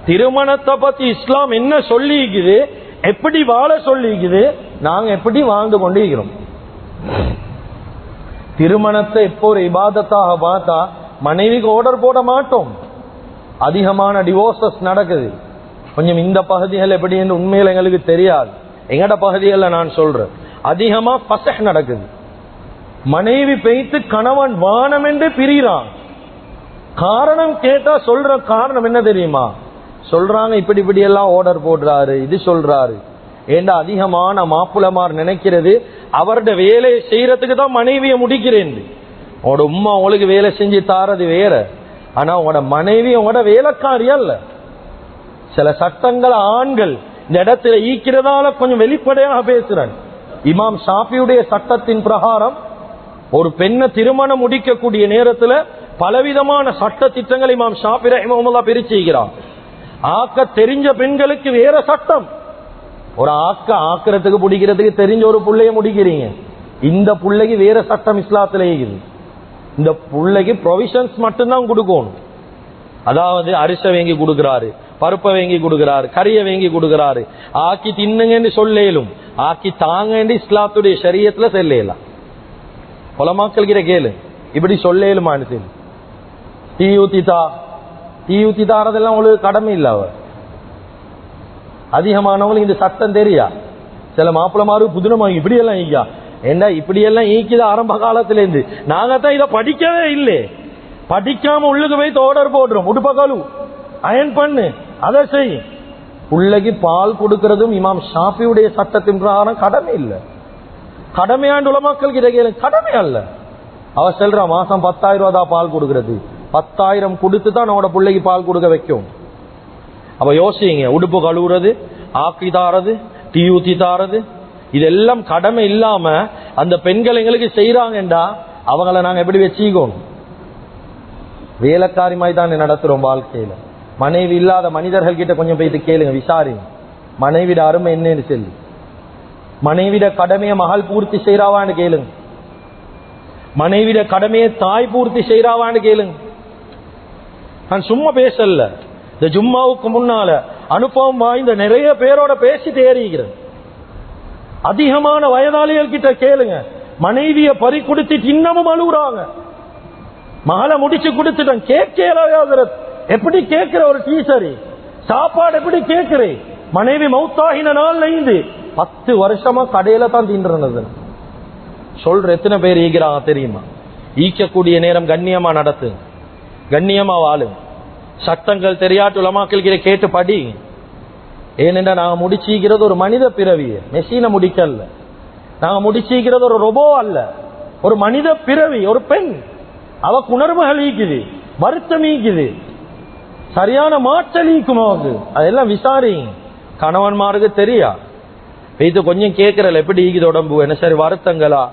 திருமணத்தை பத்தி இஸ்லாம் என்ன சொல்லிக்குது, எப்படி வாழ சொல்லிக்குது, நாங்க எப்படி வாழ்ந்து கொண்டு இருக்கிறோம். திருமணத்தை எப்போ ஒரு இபாதத்தாக பார்த்தா மனைவிக்கு ஆர்டர் போட மாட்டோம். அதிகமான டிவோர்சஸ் நடக்குது. கொஞ்சம் இந்த பகுதிகள் எப்படி என்று உண்மையில எங்களுக்கு தெரியாது. எங்கட பகுதிகளில் நான் சொல்றேன், அதிகமா பசஹ் நடக்குது. மனைவி பெய்த்து கணவன் வானம் என்று பிரிகிறான். காரணம் கேட்டா சொல்ற காரணம் என்ன தெரியுமா? சொல்றாங்க இப்படி எல்லாம் ஆர்டர் போடுறாரு, இது சொல்றாரு. ஏண்டா அதிகமான மாப்புலமார் நினைக்கிறது அவருடைய வேலையை செய்யறதுக்கு தான் மனைவியை முடிக்கிறேன். உங்களோட உம்மா உங்களுக்கு வேலை செஞ்சு தாரது வேற, ஆனா உங்களோட மனைவி உங்களோட வேலைக்காரி அல்ல. சில சட்டங்கள் ஆண்கள் இந்த இடத்துல ஈக்கிறதால கொஞ்சம் வெளிப்படையாக பேசுறேன். இமாம் ஷாஃபியுடைய சட்டத்தின் பிரகாரம் ஒரு பெண்ணை திருமணம் முடிக்கக்கூடிய நேரத்துல பலவிதமான சட்ட திட்டங்களை இமாம் ஷாஃபி ரஹிமஹுல்லாஹ் பிரிச்சுக்கிறார். ஆக்க தெரிஞ்ச பெண்களுக்கு வேற சட்டம். ஒரு ஆக்கிறதுக்கு பிடிக்கிறதுக்கு தெரிஞ்ச ஒரு புள்ளைய முடிக்கிறீங்க, இந்த புள்ளைக்கு வேற சட்டம் இஸ்லாத்துல இருக்குது. இந்த புள்ளைக்கு ப்ரொவிஷன்ஸ் மட்டும்தான் கொடுக்கணும். அதாவது அரிசை வாங்கி கொடுக்கிறாரு, பருப்பை வாங்கி கொடுக்கிறாரு, கறியை வாங்கி கொடுக்கிறாரு. ஆக்கி தின்னுங்கன்னு சொல்லேலும், ஆக்கி தாங்க இஸ்லாத்துடைய ஷரியத்துல செல்லேலாம். உலமாக்கள் கிட்ட கேளு, இப்படி சொல்லேலுமான்னு சொல்லு. தீ ஊத்தி தாரதெல்லாம் உங்களுக்கு கடமை இல்லை. அவர் அதிகமானவங்களுக்கு இந்த சட்டம் தெரியா. சில மாப்பிளமாரு புதுனமாங்க இப்படி எல்லாம் ஈக்கா, ஏண்டா இப்படி எல்லாம் ஈக்கித ஆரம்ப காலத்துல இருந்து. நாங்க தான் இதை படிக்கவே இல்லை. படிக்காம உள்ளுக்கு போய் ஆர்டர் போடுறோம், உடுப்பக்காலு அயன் பண்ணு, அதை செய். உள்ளக்கு பால் கொடுக்கறதும் இமாம் ஷாஃபியுடைய சட்டத்தின் பிரகாரம் கடமை இல்லை. கடமையாண்டு உலமாக்கள் கிட்ட கேளு, கடமை அல்ல. அவ சொல்ற மாசம் 10,000 ரூபா தான் பால் கொடுக்கறது, 10,000 கொடுத்து தான் நம்மளோட பிள்ளைக்கு பால் கொடுக்க வைக்கும். அப்ப யோசிங்க, உடுப்பு கழுவுறது, ஆக்கி தாரது, டீ ஊத்தி தாரது, இதெல்லாம் கடமை இல்லாம அந்த பெண்கள் எங்களுக்கு செய்யறாங்கடா அவங்கள நாங்க எப்படி வச்சுக்கோம்? வேலைக்காரி மாதிரி தான் நடத்துறோம் வாழ்க்கையில. மனைவி இல்லாத மனிதர்கள் கிட்ட கொஞ்சம் போயிட்டு கேளுங்க, விசாரிங்க மனைவிட அருமை என்னன்னு சொல்லி. மனைவிட கடமையை மகள் பூர்த்தி செய்யறாவான்னு கேளுங்க, மனைவிட கடமையை தாய் பூர்த்தி செய்யறாவான்னு கேளுங்க. நான் சும்மா பேசல, இந்த ஜும்மாவுக்கு முன்னால அனுபவம் வாய்ந்த நிறைய பேரோட பேசி தேறிக்கிறேன். அதிகமான வயதாளிகள் கிட்ட கேளுங்க, மனைவிய பறி கொடுத்து இன்னமும் அழுகுறாங்க. மகளை முடிச்சு கொடுத்துட்டேன், கேட்கல. எப்படி கேட்கிற ஒரு டீச்சரி சாப்பாடு எப்படி கேட்கிறேன்? மனைவி மௌத்தாகின நாள் 10 வருஷமா கடையில தான் தீண்டுறது சொல்ற எத்தனை பேர் ஈக்கிறாங்க தெரியுமா? ஈக்கக்கூடிய நேரம் கண்ணியமா நடத்து. கண்ணியமா வாழும். சட்டங்கள் தெரியாட்டு உலமாக்கள் கேட்டு படி. ஏனென்றா நாங்க முடிச்சிக்கிறது ஒரு மனித பிறவிய, மெஷினை முடிக்கல. நாங்க முடிச்சிக்கிறது ஒரு ரொபோ அல்ல, ஒரு மனித பிறவி, ஒரு பெண். அவக்கு உணர்வுகள் ஈக்குது, வருத்தம் ஈக்குது, சரியான மாற்றல் ஈக்கும் அவக்கு. அதெல்லாம் விசாரிங்க. கணவன்மாருக்கு தெரியா இது கொஞ்சம் கேட்கறல எப்படி ஈக்குது உடம்பு, என்ன சரி வருத்தங்களா,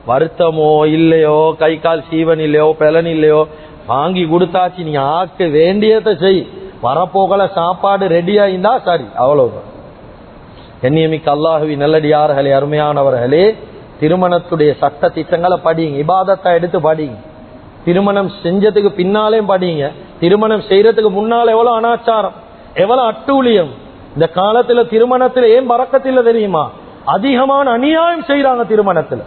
வருத்தமோ இல்லையோ, கை கால் சீவன் இல்லையோ, பலன் இல்லையோ, வாங்கி கொடுத்தாச்சு, நீ ஆக்க வேண்டியதை செய், வரப்போகல சாப்பாடு ரெடியா இருந்தா சரி, அவ்வளவுதான். கண்ணியமிக்க அல்லாஹுவின் நல்லடியார்களே, அருமையானவர்களே, திருமணத்துடைய சட்ட திட்டங்களை படிங்க, இபாதத்தை எடுத்து படிங்க. திருமணம் செஞ்சதுக்கு பின்னாலே படிங்க. திருமணம் செய்யறதுக்கு முன்னால எவ்வளவு அனாச்சாரம், எவ்வளவு அட்டூழியம். இந்த காலத்துல திருமணத்துல ஏன் பறக்கத்தில்லை தெரியுமா? அதிகமான அநியாயம் செய்யறாங்க திருமணத்துல.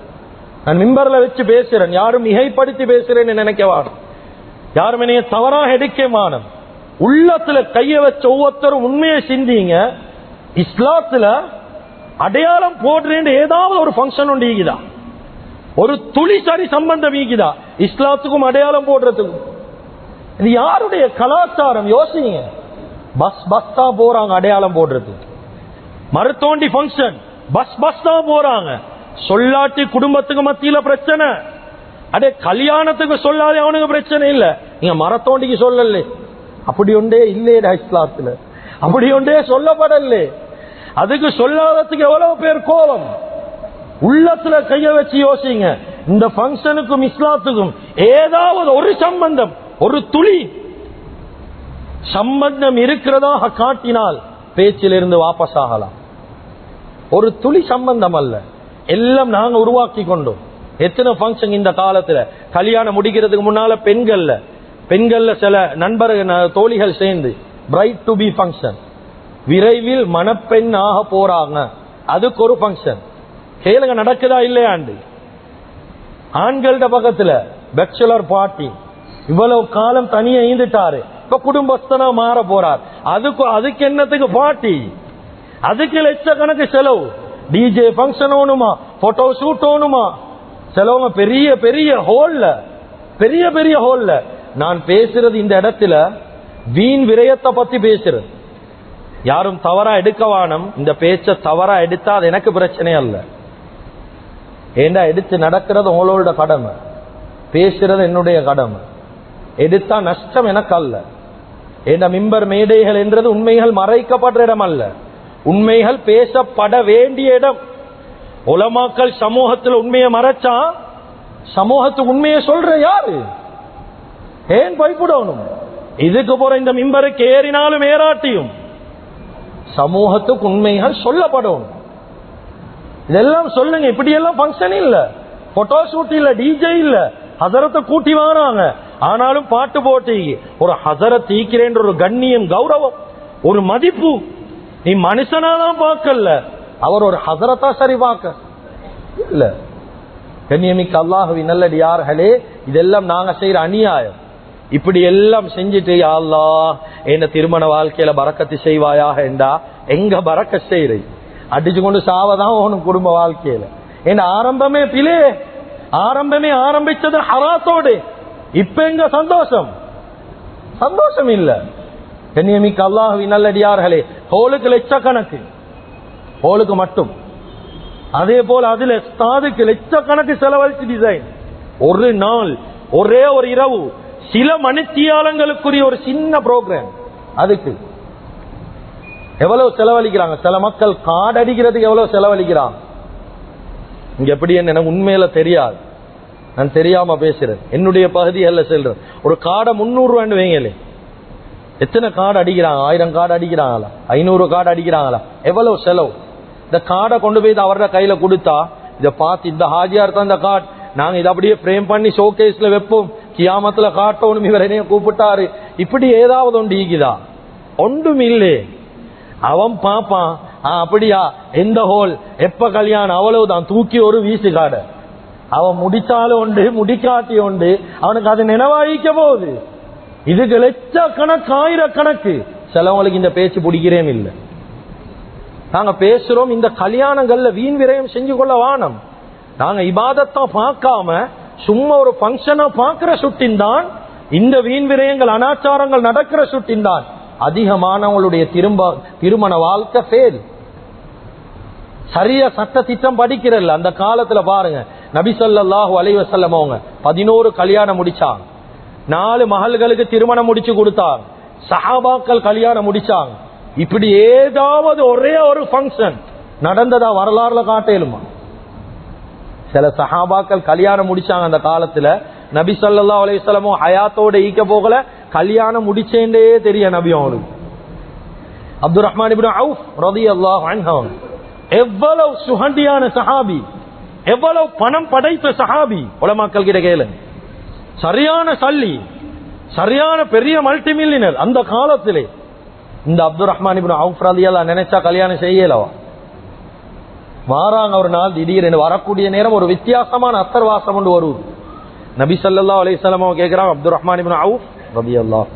நான் மிம்பர்ல வச்சு பேசுறேன், யாரும் மிகைப்படுத்தி பேசுறேன்னு நினைக்க வேணும், யாரும் என்னைய தவறாக எடுக்க வேணும். உள்ளத்துல கைய வச்ச ஒவ்வொருத்தரும் உண்மையை சிந்திங்க. இஸ்லாத்துல அடையாளம் போடுறேன் ஏதாவது ஒரு பங்கன் ஒன்று ஈக்குதா? ஒரு துளி சரி சம்பந்தம் ஈக்குதா இஸ்லாத்துக்கும் அடையாளம் போடுறதுக்கும்? இது யாருடைய கலாச்சாரம்? யோசிங்க. பஸ் தான் போறாங்க அடையாளம் போடுறது. மருத்தோண்டி பங்கன் பஸ் தான் போறாங்க. சொல்லாட்டி குடும்பத்துக்கு மத்தியில பிரச்சனை. அடே கல்யாணத்துக்கு சொல்லாதே அவனுக்கு பிரச்சனை இல்ல, நீங்க மரத்தோண்டிக்கு சொல்லல. அப்படி ஒன்றே இல்லையடா இஸ்லாத்துல, அப்படி ஒன்றே சொல்லப்படல. அதுக்கு சொல்லாததுக்கு எவ்வளவு பேர் கோபம். உள்ளத்துல கைய வச்சு யோசிங்க. இந்த பங்கனுக்கும் இஸ்லாத்துக்கும் ஏதாவது ஒரு சம்பந்தம், ஒரு துளி சம்பந்தம் இருக்கிறதாக காட்டினால் பேச்சிலிருந்து வாபஸ் ஆகலாம். ஒரு துளி சம்பந்தம் அல்ல, எல்லாம் நாங்க உருவாக்கி கொண்டோம். எத்தனை பங்கன் இந்த காலத்துல கல்யாணம் முடிக்கிறதுக்கு முன்னால பெண்கள்ல சில நண்பர்கள் தோழிகள் சேர்ந்து பிரைட் டு பி பங்கன், விரைவில் மணப்பெண் ஆக போறாங்க, அதுக்கு ஒரு பங்கன். கேளுங்க நடக்குதா இல்லையாண்டு. ஆண்கள பக்கத்துல பேச்சுலர் பார்ட்டி, இவ்வளவு காலம் தனியா ஈந்துட்டாரு, இப்ப குடும்பஸ்தனா மாற போறார், அதுக்கு என்னத்துக்கு பார்ட்டி, அதுக்கு லட்சக்கணக்கு செலவு. டிஜே பங்கன் ஓணுமா, போட்டோ ஷூட் ஓணுமா, செலவு பெரிய பெரிய ஹோல்ல, பெரிய பெரிய ஹோல்ல. நான் பேசுறது இந்த இடத்துல வீண் விரயத்தை பத்தி பேசுறது. யாரும் தவறா எடுக்க வானம். இந்த பேச்ச தவறா எடுத்தா அது எனக்கு பிரச்சனை அல்ல. ஏண்டா எடுத்து நடக்கிறது உங்களோட கடமை, பேசுறது என்னுடைய கடமை. எடுத்தா நஷ்டம் எனக்கு அல்ல. ஏண்டா மிம்பர் மேடைகள் என்றது உண்மைகள் மறைக்கப்படுற இடம் அல்ல, உண்மைகள் பேசப்பட வேண்டிய இடம். உலமாக்கள் சமூகத்தில் உண்மையை மறைச்சா சமூகத்துக்கு உண்மையை சொல்ற யாரு? ஏன் பயப்படணும்? இதுக்கு போற இந்த மிம்பருக்கு ஏறினாலும் ஏறாட்டியும் சமூகத்துக்கு உண்மைகள் சொல்லப்படும். இதெல்லாம் சொல்லுங்க. இப்படி எல்லாம் பங்கன் இல்ல, போட்டோ ஷூட் இல்ல, டிஜே இல்ல, ஹசரத்தை கூட்டி வராங்க. ஆனாலும் பாட்டு போட்டி ஒரு ஹசரத் ஈக்கிறேன் ஒரு கண்ணியம், கௌரவம், ஒரு மதிப்பு. நீ மனுஷனாதான் பார்க்கல, அவர் ஒரு ஹசரத்தா சரி பார்க்க இல்ல. கண்ணியமிக்க அல்லாஹுவின் நல்லடியார்களே, இதெல்லாம் நாங்க செய்யற அநியாயம். இப்படி எல்லாம் செஞ்சுட்டு யா அல்லாஹ் என்ன திருமண வாழ்க்கையில பரக்கத்து செய்வாயாக என்றா எங்க பரக்க செய்யற? அடிச்சு கொண்டு சாவதான் உனக்கு குடும்ப வாழ்க்கையில. என்ன ஆரம்பமே பிலே, ஆரம்பமே ஆரம்பிச்சது ஹராத்தோடு. இப்ப எங்க சந்தோஷம்? சந்தோஷம் இல்ல. கண்ணியமிக்க அல்லாஹுவின் நல்லடியார்களே, ஹோலுக்கு லட்சக்கணக்கு, ஹோலுக்கு மட்டும். அதே போல அதுல ஸ்தாதுக்கு லட்சக்கணக்கு செலவழிச்சு டிசைன். ஒரு நாள், ஒரே ஒரு இரவு, சில மணித்தியாலங்களுக்குரிய ஒரு சின்ன ப்ரோக்ராம், அதுக்கு எவ்வளவு செலவழிக்கிறாங்க. சில மக்கள் கார்டு அடிக்கிறதுக்கு எவ்வளவு செலவழிக்கிறாங்க. இங்க எப்படி என்ன உண்மையில தெரியாது, நான் தெரியாம பேசுறேன். என்னுடைய பகுதிகளில் செல்றேன். ஒரு கார்டை 300 ரூபான்னு வைங்களே, எத்தனை கார்டு அடிக்கிறாங்க? 1000 கார்டு அடிக்கிறாங்களா, 500 கார்டு அடிக்கிறாங்களா? எவ்வளவு செலவு. இந்த கார்டை கொண்டு போய் அவரோட கையில கொடுத்தா, இதை பார்த்து இந்த ஹாஜியார் தான் இந்த கார்டு, நாங்க இதை அப்படியே பிரேம் பண்ணி ஷோகேஸ்ல வைப்போம், கியாமத்துல காட்டணும், இவர் என்னைய கூப்பிட்டாரு, இப்படி ஏதாவது ஒன்று ஈக்குதா? ஒன்றும் இல்லை. அவன் பாப்பான், அப்படியா எந்த ஹோல், எப்ப கல்யாணம், அவ்வளவுதான், தூக்கி ஒரு வீசு காட. அவன் முடிச்சாலும் உண்டு, முடிக்காட்டி உண்டு, அவனுக்கு அது நினைவாயிக்க போகுது. இதுக்கு லட்சக்கணக்கு, ஆயிரக்கணக்கு. சிலவங்களுக்கு இந்த பேச்சு பிடிக்கிறேன் இல்லை. நாங்க பேசுறோம், இந்த கல்யாணங்கள்ல வீண் விரயம் செஞ்சு கொள்ள வானம். நாங்க இபாதத்தை பார்க்காம சும்மா ஒரு பங்கனை பார்க்கிற சுட்டின் தான் இந்த வீண் விரயங்கள் அனாச்சாரங்கள் நடக்கிற சுட்டின் தான் அதிகமானவங்களுடைய திருமண வாழ்க்கை ஃபெயில். சரியா சட்ட திட்டம் படிக்கிறல்ல. அந்த காலத்துல பாருங்க, நபி ஸல்லல்லாஹு அலைஹி வஸல்லம் அவங்க 11 கல்யாணம் முடிச்சாங்க, 4 மகள்களுக்கு திருமணம் முடிச்சு கொடுத்தாங்க, சஹாபாக்கள் கல்யாணம் முடிச்சாங்க. இப்படி ஏதாவது ஒரே ஒரு ஃபங்க்ஷன் நடந்ததா வரலாறுல காட்டேலுமா? சில சஹாபாக்கள் கல்யாணம் முடிச்சாங்க அந்த காலத்துல. நபி ஸல்லல்லாஹு அலைஹி வஸல்லம் ஹயாத்தோட ஈக்க போகல, கல்யாணம் முடிச்சேண்டே தெரிய நபி அவங்களுக்கு. அப்துர் ரஹ்மான் இப்னு அவுஃப் ரலியல்லாஹு அன்ஹு எவ்வளவு சுஹண்டியான சஹாபி, எவ்வளவு பணம் படைத்த சஹாபி. உலமாக்கள் கிட்ட கேளு, சரியான சல்லி, சரியான பெரிய மல்டி மில்லியனர் அந்த காலத்திலே. இந்த அப்துர் ரஹ்மான் இப்னு அவுஃப் ரலியல்லாஹு நினைச்சா கல்யாணம் செய்யலவா? வாராங்க ஒரு நாள், திடீரென்று வரக்கூடிய நேரம் ஒரு வித்தியாசமான அத்தர்வாசம் ஒன்று வருது. நபி ஸல்லல்லாஹு அலைஹி வஸல்லம் கேட்கிறாங்க அப்துர் ரஹ்மான் இப்னு அவுஃப் ரலியல்லாஹு,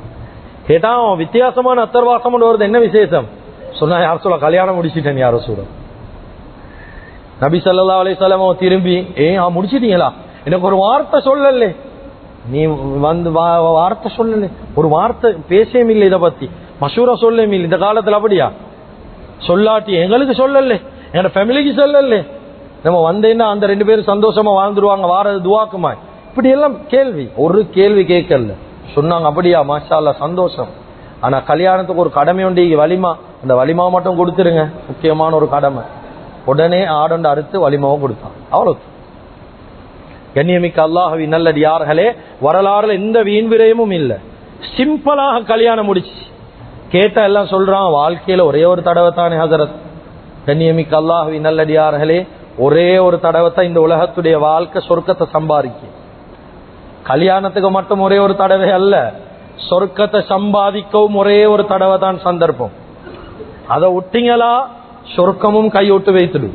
கேட்டா வித்தியாசமான அத்தர்வாசம் ஒன்று வருது, என்ன விசேஷம்? சொன்னா, யார் சொல்ல, கல்யாணம் முடிச்சிட்டேன் யாரோ சொல்ல. நபி ஸல்லல்லாஹு அலைஹி வஸல்லம் திரும்பி, முடிச்சிட்டீங்களா? எனக்கு ஒரு வார்த்தை சொல்லல, நீ வந்து வார்த்தை சொல்லல, ஒரு வார்த்தை பேசவே இல்லை, இதை பத்தி மஷூரா சொல்லவே இல்லை. இந்த காலத்துல அப்படியா? சொல்லாட்டி எங்களுக்கு சொல்லல, என்னோட ஃபேமிலிக்கு சொல்லல, நம்ம வந்தேன்னா அந்த 2 பேரும் சந்தோஷமா வாழ்ந்துருவாங்க, வாரது துவாக்குமா? இப்படி எல்லாம் கேள்வி, ஒரு கேள்வி கேட்கல. சொன்னாங்க, அப்படியா, மாஷா அல்லாஹ், சந்தோஷம். ஆனா கல்யாணத்துக்கு ஒரு கடமை உண்டு, வலிமா, அந்த வலிமா மட்டும் கொடுத்துருங்க, முக்கியமான ஒரு கடமை. உடனே ஆடண்ட அறுத்து வலிமாவும் கொடுத்தான். அவ்வளவு. கண்ணியமிக்க அல்லாஹ்வின் நல்லடியார்களே, வரலாறுல எந்த வீண் விரயமும் இல்லை. சிம்பிளாக கல்யாணம் முடிச்சு. கேட்ட எல்லாம் சொல்றான், வாழ்க்கையில ஒரே ஒரு தடவை தானே ஹஸரத். கண்ணியமிக்க அல்லாஹ்வின் நல்லடியார்களே, ஒரே ஒரு தடவை தான் இந்த உலகத்துடைய வாழ்க்கை சொர்க்கத்தை சம்பாதிக்க. கல்யாணத்துக்கு மட்டும் ஒரே ஒரு தடவை அல்ல, சொர்க்கத்தை சம்பாதிக்கவும் ஒரே ஒரு தடவை தான் சந்தர்ப்பம். அதை விட்டீங்களா சொர்க்கமும் கையோட்டு வைத்துடு.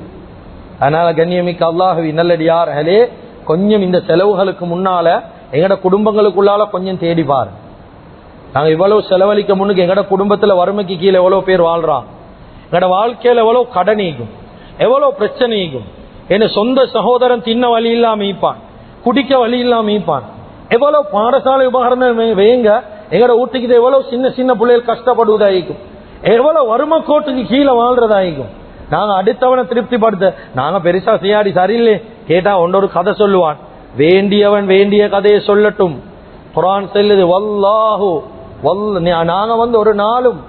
அதனால கண்ணியமிக்க அல்லாஹ்வின் நல்லடியார்களே, கொஞ்சம் இந்த செலவுகளுக்கு முன்னால எங்கட குடும்பங்களுக்குள்ளால கொஞ்சம் தேடி பாரு. நாங்க இவ்வளவு செலவழிக்க முன்னுக்கு எங்கட குடும்பத்துல வறுமைக்கு கீழே எவ்வளவு பேர் வாழ்றான், எங்கட வாழ்க்கையில எவ்வளவு கடனீகும், எவ்வளவு பிரச்சனைக்கும். என்ன சொந்த சகோதரன் தின்ன வழி இல்லாம ஈப்பான், குடிக்க வழி இல்லாம ஈப்பான். எவ்வளவு பாடசாலை உபகரணம் வேங்க எங்கட வீட்டுக்கு எவ்வளவு சின்ன சின்ன பிள்ளைகள் கஷ்டப்படுவதாயிக்கும், எவ்வளவு வறுமை கோட்டுக்கு கீழே வாழ்றதாயிக்கும். நாங்க அடுத்தவனை திருப்திப்படுத்த நாங்க பெருசா செய்யாடி சரியில்லை கேட்டா ஒன்றொரு கதை சொல்லுவான், வேண்டியவன் வேண்டிய கதையை சொல்லட்டும். குர்ஆன் சொல்லுது, வல்லாஹு நாங்க வந்து ஒரு நாளும்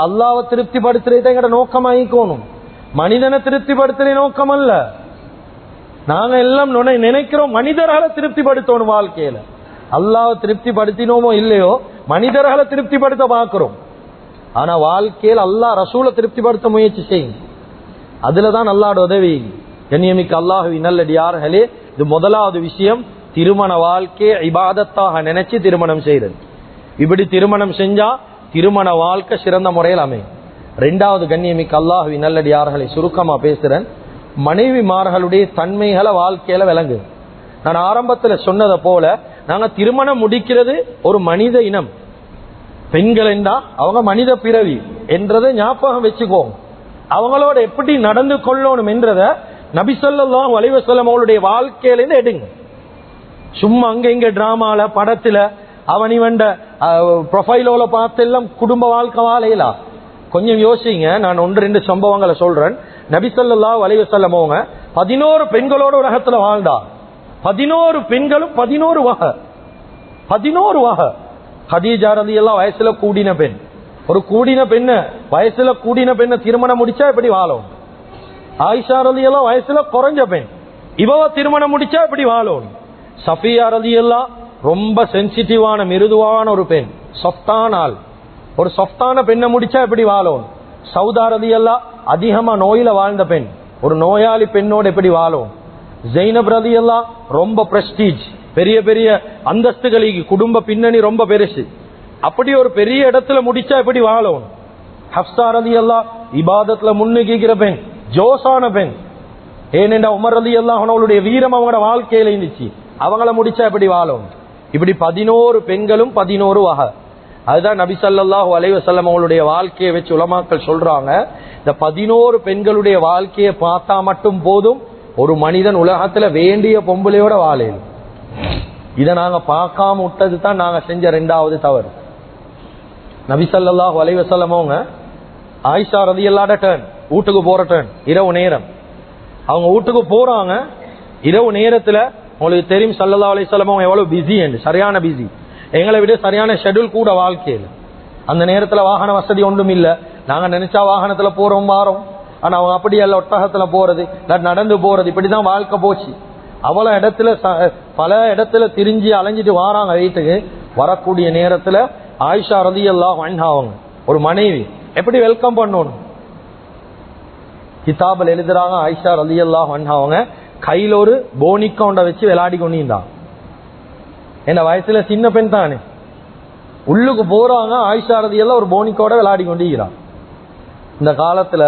அல்லாஹ்வை திருப்திப்படுத்துறதை எங்கட நோக்கமாயிக்கணும், மனிதனை திருப்திப்படுத்துற நோக்கம் அல்ல. நாங்க எல்லாம் நினைக்கிறோம் மனிதர்களை திருப்திப்படுத்தணும் வாழ்க்கையில. அல்லாஹ்வை திருப்திப்படுத்தினோமோ இல்லையோ மனிதர்களை திருப்திப்படுத்த பார்க்கிறோம். ஆனா வாழ்க்கையில் அல்லாஹ் ரசூலை திருப்திப்படுத்த முயற்சி செய்யும், அதுலதான் அல்லாஹ்வோட உதவி. கண்ணியமிக்க அல்லாஹ்வின் நல்லடியார்களே, இது முதலாவது விஷயம், திருமண வாழ்க்கையை இபாதத்தாக நினைச்சு திருமணம் செய்யறது. இப்படி திருமணம் செஞ்சா திருமண வாழ்க்கை சிறந்த முறையில் அமையும். 2வது கண்ணியமிக்க அல்லாஹ்வின் நல்லடியார்களை சுருக்கமா பேசுறேன், மனைவிமார்களுடைய தன்மைகளை வாழ்க்கையில விளங்கு. நான் ஆரம்பத்துல சொன்னதை போல நாங்க திருமணம் முடிக்கிறது ஒரு மனித இனம், பெண்கள் என்றா அவங்க மனித பிறவி என்றதை ஞாபகம் வச்சுக்கோங்க. அவங்களோட எப்படி நடந்து கொள்ளணும் என்றத நபி ஸல்லல்லாஹு அலைஹி வஸல்லம் அவங்களுடைய வாழ்க்கையிலிருந்து எடுங்க. சும்மா அங்க இங்க டிராமால படத்துல அவன் இவண்ட ப்ரொஃபைலோல பார்த்து எல்லாம் குடும்ப வாழ்க்கை வாழையிலா. கொஞ்சம் யோசிங்க. நான் 1-2 சம்பவங்களை சொல்றேன். நபி ஸல்லல்லாஹு அலைஹி வஸல்லம் அவங்க 11 பெண்களோட உலகத்துல வாழ்ந்தா. 11 பெண்களும் 11 வகை. 11 வகை. ஹதீஜா ரலியல்லாஹு வயசுல கூடின பெண், ஒரு கூடின பெண்ண வயசுல கூடின பெண்ண திருமணம் முடிச்சா எப்படி வாழும்? ஆயிஷா ரலியல்லாஹு வயசுல குறைஞ்ச பெண், இவ திருமணம் முடிச்சா எப்படி வாழும்? சஃபியா ரலியல்லாஹு ரொம்ப சென்சிட்டிவான மிருதுவான ஒரு பெண், சொஃப்டான ஆள், ஒரு சொஃப்டான பெண்ணை முடிச்சா எப்படி வாழும்? சௌதா ரலியல்லாஹு அதிகமா நோயில வாழ்ந்த பெண், ஒரு நோயாளி பெண்ணோடு எப்படி வாழும்? ஜைனப் ரலியல்லாஹு ரொம்ப பிரஸ்டீஜ், பெரிய பெரிய அந்தஸ்துகளுக்கு, குடும்ப பின்னணி ரொம்ப பெருசு, அப்படி ஒரு பெரிய இடத்துல முடிச்சா எப்படி வாழும்? ஹப்ஸா ரலியல்லாஹு இபாதத்துல முன்னுக்கிற பெண், ஜோசான பெண். ஏனென்றா உமர் ரலியல்லாஹு அவங்களுடைய வீரம் அவங்களோட வாழ்க்கையில இருந்துச்சு, அவங்கள முடிச்சா எப்படி வாழும்? இப்படி 11 பெண்களும் 11 வகை. அதுதான் நபி ஸல்லல்லாஹு அலைஹி வஸல்லம் அவங்களுடைய வாழ்க்கையை வச்சு உலமாக்கள் சொல்றாங்க, இந்த 11 பெண்களுடைய வாழ்க்கையை பார்த்தா மட்டும் போதும் ஒரு மனிதன் உலகத்துல வேண்டிய பொம்பளையோட வாழையில். இதை நாங்க பார்க்காம விட்டது தான் நாங்க செஞ்ச 2வது தவறு. நபி ஸல்லல்லாஹு அலைஹி வஸல்லம் அவங்க ஆயிஷா ரலியல்லாஹு டர்ன் வீட்டுக்கு போற டர்ன் இரவு நேரம். அவங்க வீட்டுக்கு போறாங்க. இரவு நேரத்துல உங்களுக்கு தெரியும் ஸல்லல்லாஹு அலைஹி வஸல்லம் அவங்க எவ்வளவு பிஸி, சரியான பிஸி. எங்களை விட சரியான ஷெட்யூல் கூட வாழ்க்கையில். அந்த நேரத்துல வாகன வசதி ஒன்றும் இல்லை. நாங்க நினைச்சா வாகனத்துல போறோம் வாரோம். ஆனா அவங்க அப்படி அல்ல, ஒட்டகத்துல போறது, நடந்து போறது, இப்படிதான் வாழ்க்கை போச்சு. அவ்வளவு இடத்துல பல இடத்துல திரிஞ்சு அலைஞ்சிட்டு வாராங்க வீட்டுக்கு. வரக்கூடிய நேரத்துல ஆயிஷா ரலியல்லாஹு அன்ஹா அவங்க ஒரு மனைவி எப்படி வெல்கம் பண்ணணும் கிதாபில் எழுதுறாங்க. ஆயிஷா ரலியல்லாஹு அன்ஹா அவங்க கையில ஒரு போனிக்கவுண்ட வச்சு விளையாடி கொண்டிருந்தாங்க. என்ன வயசுல சின்ன பெண் தானே. உள்ளுக்கு போறாங்க. ஆயிஷா ரலியல்லாஹு ஒரு போனிக்கோட விளையாடி கொண்டிருக்கிறான். இந்த காலத்துல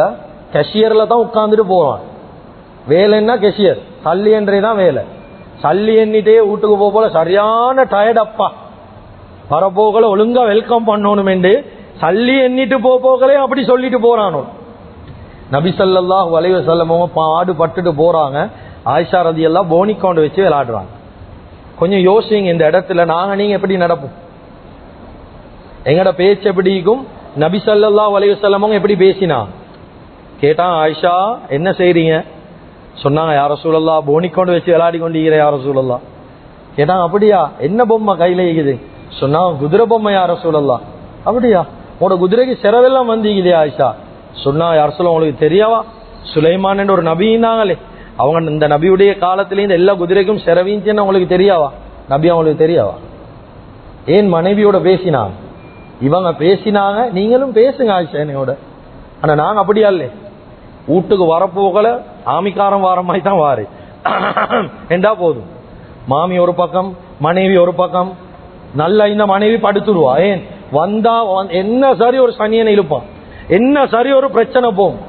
கேஷியர்ல தான் உட்கார்ந்துட்டு போவான். வேலைன்னா கேஷியர், சல்லி என்றேதான் வேலை. சல்லி எண்ணிட்டே வீட்டுக்கு போல சரியான டயர்ட். அப்பா வரப்போகல ஒழுங்கா வெல்கம் பண்ணணும் என்று சல்லி எண்ணிட்டு போகலே அப்படி சொல்லிட்டு போறானோ. நபி ஸல்லல்லாஹு அலைஹி வஸல்லம் பாடுபட்டுட்டு போறாங்க. ஆயிஷா ரலியல்லாஹு போனிக்கவுண்ட் வச்சு விளையாடுறாங்க. கொஞ்சம் யோசிங்க, இந்த இடத்துல நாங்க நீங்க எப்படி நடப்போம்? எங்கட பேச்சு எப்படிக்கும்? நபி ஸல்லல்லாஹு அலைஹி வஸல்லம் எப்படி பேசினா கேட்டான். ஆயிஷா என்ன செய்றீங்க? சொன்னாங்க, யா ரசூலல்லாஹ் போனிக்கவுண்ட் வச்சு விளையாடி கொண்டிருக்கிற யா ரசூலல்லாஹ். கேட்டாங்க, அப்படியா? என்ன பொம்மை கையில இருக்குது? சொன்னா, குதிரை பொம்மை யா ரசூலல்லாஹ். அப்படியா? உங்களோட குதிரைக்கு செலவெல்லாம் வந்தீங்க ஆயிஷா. சொன்னா, யா ரசூலல்லாஹ் உங்களுக்கு தெரியாவா? சுலைமான் என்ற ஒரு நபினாங்களே, அவங்க இந்த நபியுடைய காலத்திலேயே இந்த எல்லா குதிரைக்கும் செலவிஞ்சுன்னு உங்களுக்கு தெரியாவா? நபி அவங்களுக்கு தெரியாவா? ஏன் மனைவியோட பேசினாங்க? இவங்க பேசினாங்க, நீங்களும் பேசுங்க ஆயிஷா என்னையோட. ஆனா நாங்க அப்படியா இல்லை. வீட்டுக்கு வரப்போகல ஆமிக்காரம் வார மாதிரி தான் வாரு என்றா போதும். மாமி ஒரு பக்கம், மனைவி ஒரு பக்கம். நல்ல இந்த மனைவி படுத்துருவா. ஏன் வந்தா என்ன சரி ஒரு சனியனை இழுப்பான், என்ன சரி ஒரு பிரச்சனை போகும்.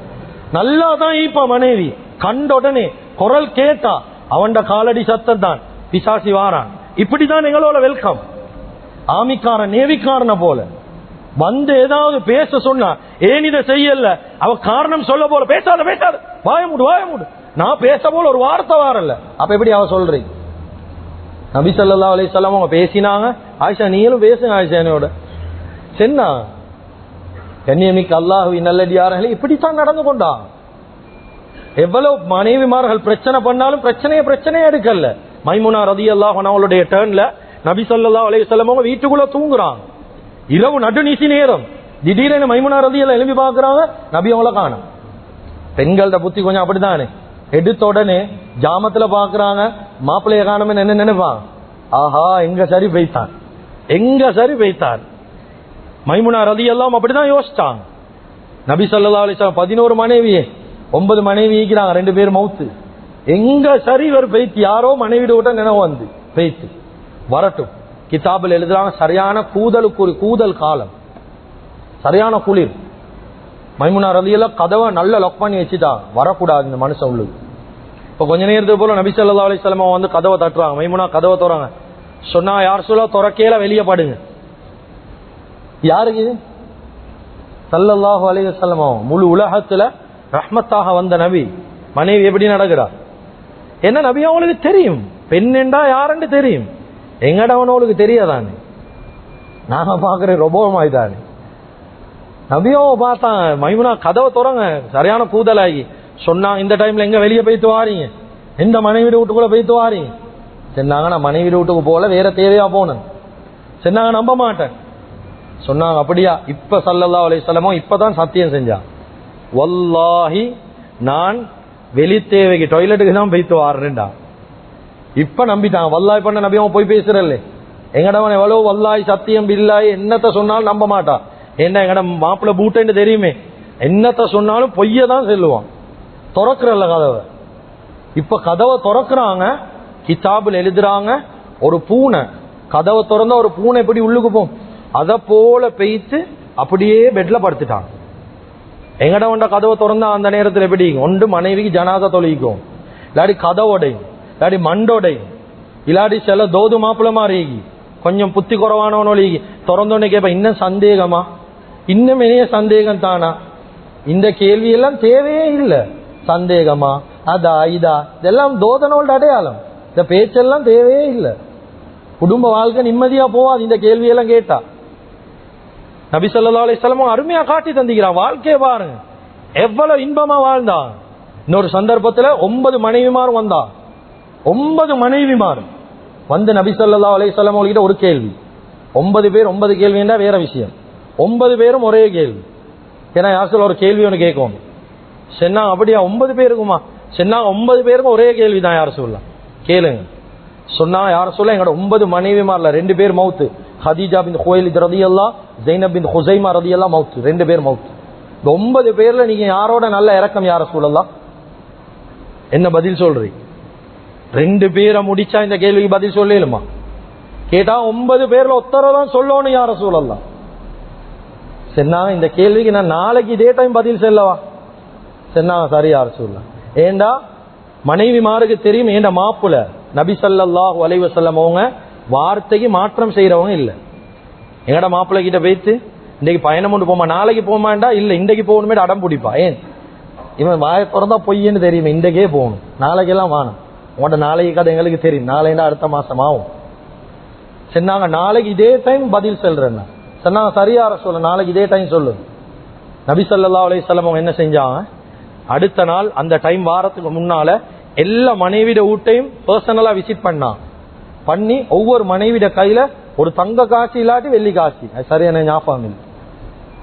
நல்லா தான் ஈப்பா மனைவி. கண்ட உடனே குரல் கேட்டா அவன்ட காலடி சத்தம் தான், பிசாசி வாரான். இப்படிதான் எங்களோட வெல்கம். ஆமிக்காரன் நேவிக்காரனை போல வந்து ஏதாவது பேச சொன்னா, ஏன் இதை செய்யல, அவ காரணம் சொல்ல போல, பேசாத பேசாத, வாய மூடு. நான் பேச போல ஒரு வார்த்தை வாரல. அப்ப எப்படி அவ சொல்றீங்க? நபி ஸல்லல்லாஹு அலைஹி வஸல்லம் அவங்க பேசினாங்க. ஆயிஷா நீங்களும் பேசுங்க ஆயிஷா என்னோட. சென்னா கண்ணியமிக்க அல்லாஹ்வின் நல்லடியார்களே, இப்படித்தான் நடந்து கொண்டாங்க. எவ்வளவு மனைவிமார்கள் பிரச்சனை பண்ணாலும் பிரச்சனையே எடுக்கல. மைமுனா ரலியல்லாஹு அன்ஹா அவங்களுடைய டர்ன்ல நபி ஸல்லல்லாஹு அலைஹி வஸல்லம் அவங்க வீட்டுக்குள்ள தூங்குறாங்க. இரவு நடுநிசி நேரம். திடீரென மைமுனா ரலியல்லாஹு எழுப்பி பாக்குறாங்க, நபி அவங்கள காணோம். பெண்களோட புத்தி கொஞ்சம் அப்படித்தானே. எடுத்த உடனே ஜாமத்துல பாக்குறாங்க, மாப்பிள்ளைய காணோம்னு என்ன நினைப்பாங்க? ஆஹா, எங்க சரி பெய்தான். மைமுனா ரலியல்லாஹு அப்படிதான் யோசிச்சாங்க. நபி ஸல்லல்லாஹு அலைஹி வஸல்லம் 11 மனைவியே 9 மனைவி ஈக்கிறாங்க, 2 பேர் மவுத்து. எங்க சரி ஒரு பெய்த்து, யாரோ மனைவி விட்ட நினைவு வந்து பெய்த்து வரட்டும். கிதாபில் எழுதுறாங்க, சரியான கூதல் காலம், சரியான குளிர். மைமுனா ரலியல்லாஹு கதவை நல்ல லாக் பண்ணி வச்சுட்டாங்க, வரக்கூடாது இந்த மனுஷன் உள்ளது. இப்ப கொஞ்ச நேரத்துக்கு போல நபி ஸல்லல்லாஹு அலைஹி வஸல்லம் வந்து கதவை தட்டுறாங்க. மைமுனா கதவை திறறாங்க. சொன்னா, யார் சொல்ல திறக்கையில வெளியே படுங்க. யாருக்கு இது? ஸல்லல்லாஹு அலைஹி வஸல்லம் முழு உலகத்துல ரஹ்மத்தாக வந்த நபி. மனைவி எப்படி நடக்கிறா? என்ன நபி அவங்களுக்கு தெரியும், பெண் என்றா யாருன்னு தெரியும். எங்கடவனவங்களுக்கு தெரியாதானே, நாங்க பாக்குற ரொபமாய்தானே. நபியாவை பார்த்தாங்க. மைமுனா கதவை திறங்க, சரியான கூதலாகி. சொன்னா, இந்த டைம்ல எங்க வெளியே போய்த்து வாரீங்க, எந்த மனைவி வீட்டுக்குள்ள போய்த்து வாரீங்க? சொன்னாங்க, நான் மனைவி வீட்டுக்கு போல, வேற தேவையா போனேன். சொன்னாங்க, நம்ப மாட்டேன். சொன்னாங்க, அப்படியா? இப்ப ஸல்லல்லாஹு அலைஹி வஸல்லம் இப்பதான் சத்தியம் செஞ்சான், வல்லாஹி நான் வெளி தேவைக்கு டாய்லெட்டுக்கு தான் போய்த்து வாரேன்டா. இப்ப நம்பிட்டான். வல்லாஹி பண்ண நபி அவன் போய் பேசுறல்ல. எங்கடவன் எவ்வளவு வல்லாஹி சத்தியம் பில்லாஹி என்னத்த சொன்னாலும் நம்ப மாட்டான். என்ன எங்கட மாப்பிள்ள பூட்டேன்னு தெரியுமே, என்னத்த சொன்னாலும் பொய்யதான் சொல்லுவான். திறக்கிறல்ல கதவை. இப்ப கதவை திறக்கிறாங்க. கிதாபில் எழுதுறாங்க, ஒரு பூனை கதவை திறந்தா ஒரு பூனை எப்படி உள்ளுக்கு போகும், அத போல பெய்த்து அப்படியே பெட்ல படுத்துட்டாங்க. எங்கடவன்ட கதவை திறந்தா அந்த நேரத்தில் எப்படி ஒன்று மனைவிக்கு ஜனாதா தொழிக்கும், இல்லாடி கதவோடையும், இல்லாடி மண்டோடையும், இல்லாடி சில தோது மாப்பிள்ள மாதிரி கொஞ்சம் புத்தி குறவானவனோட திறந்தோடனே கேட்ப, இன்னும் சந்தேகமா, இன்னும் இணைய சந்தேகம் தானா? இந்த கேள்வி எல்லாம் தேவையே இல்லை. சந்தேகமா, அதா இதா, இதெல்லாம் தோதனோட அடையாளம். இந்த பேச்செல்லாம் தேவையே இல்லை. குடும்ப வாழ்க்கை நிம்மதியா போவாது இந்த கேள்வியெல்லாம் கேட்டா. நபி ஸல்லல்லாஹு அலைஹி வஸல்லம் அருமையா காட்டி தந்திக்கிறான். வாழ்க்கையை பாருங்க எவ்வளவு இன்பமா வாழ்ந்தான். இன்னொரு சந்தர்ப்பத்துல 9 மனைவிமாரும் வந்தா. 9 மனைவிமாரும் வந்து நபி ஸல்லல்லாஹு அலைஹி வஸல்லம் கிட்ட ஒரு கேள்வி. 9 பேர் 9 கேள்வின்னா வேற விஷயம். 9 பேரும் ஒரே கேள்வி. ஏன்னா யார் சொல்ல ஒரு கேள்வி ஒன்று கேட்கும் சொன்னா அப்படியா 9 பேருக்குமா சொன்னா 9 பேருக்கும் ஒரே கேள்விதான் யார் சொல்லலாம் கேளுங்க சொன்னா யார சொல்ல எங்களோட 9 மனைவிமார்ல 2 பேர் மவுத்து. ஹதீஜா பின் குவைலித் ரலியல்லாஹு, ஸைனப் பின் ஹுஸைமா ரலியல்லாஹு மவுத்து. 2 பேர் மவுத்து. இந்த 9 பேர்ல நீங்க யாரோட நல்ல இரக்கம் யார சொல்லலாம்? என்ன பதில் சொல்றீங்க? 2 பேரை முடிச்சா இந்த கேள்விக்கு பதில் சொல்லலுமா? கேட்டா 9 பேர்ல ஒத்தரை தான் சொல்லணும் யார சொல்லலாம். சரிண்ணா இந்த கேள்விக்கு நான் நாளைக்கு இதே டைம் பதில் சொல்லவா? சரிண்ணா சரி யார சொல்லலாம். ஏண்டா மனைவிமாருக்கு தெரியும் ஏண்ட மாப்புல நபி ஸல்லல்லாஹு அலைஹி வஸல்லம் அவங்க வார்த்தைக்கு மாற்றம் செய்யறவங்க இல்ல. எங்கட மாப்பிள்ளை கிட்ட போயிட்டு இன்னைக்கு பயணம் கொண்டு போமா நாளைக்கு போமாண்டா இல்ல இன்றைக்கு போகணுமே அடம் பிடிப்பா. ஏன் இவன் வாய திறந்தா பொய்ன்னு தெரியுமே இன்றைக்கே போகணும் நாளைக்கெல்லாம் வாணும். உங்கள்கிட்ட நாளைக்கு கதை எங்களுக்கு தெரியும் நாளைண்டா அடுத்த மாசம் ஆகும். சொன்னாங்க நாளைக்கு இதே டைம் பதில் சொல்றேன். சொன்னாங்க சரியார சொல்ல நாளைக்கு இதே டைம் சொல்லு. நபி ஸல்லல்லாஹு அலைஹி வஸல்லம் அவங்க என்ன செஞ்சாங்க? அடுத்த நாள் அந்த டைம் வாரத்துக்கு முன்னால எல்லா மனைவிட வீட்டையும் பர்சனலா விசிட் பண்ணி ஒவ்வொரு மனைவிட கையில ஒரு தங்க காசு இல்லாட்டி வெள்ளி காசு சரியான ஞாபகம் இல்லை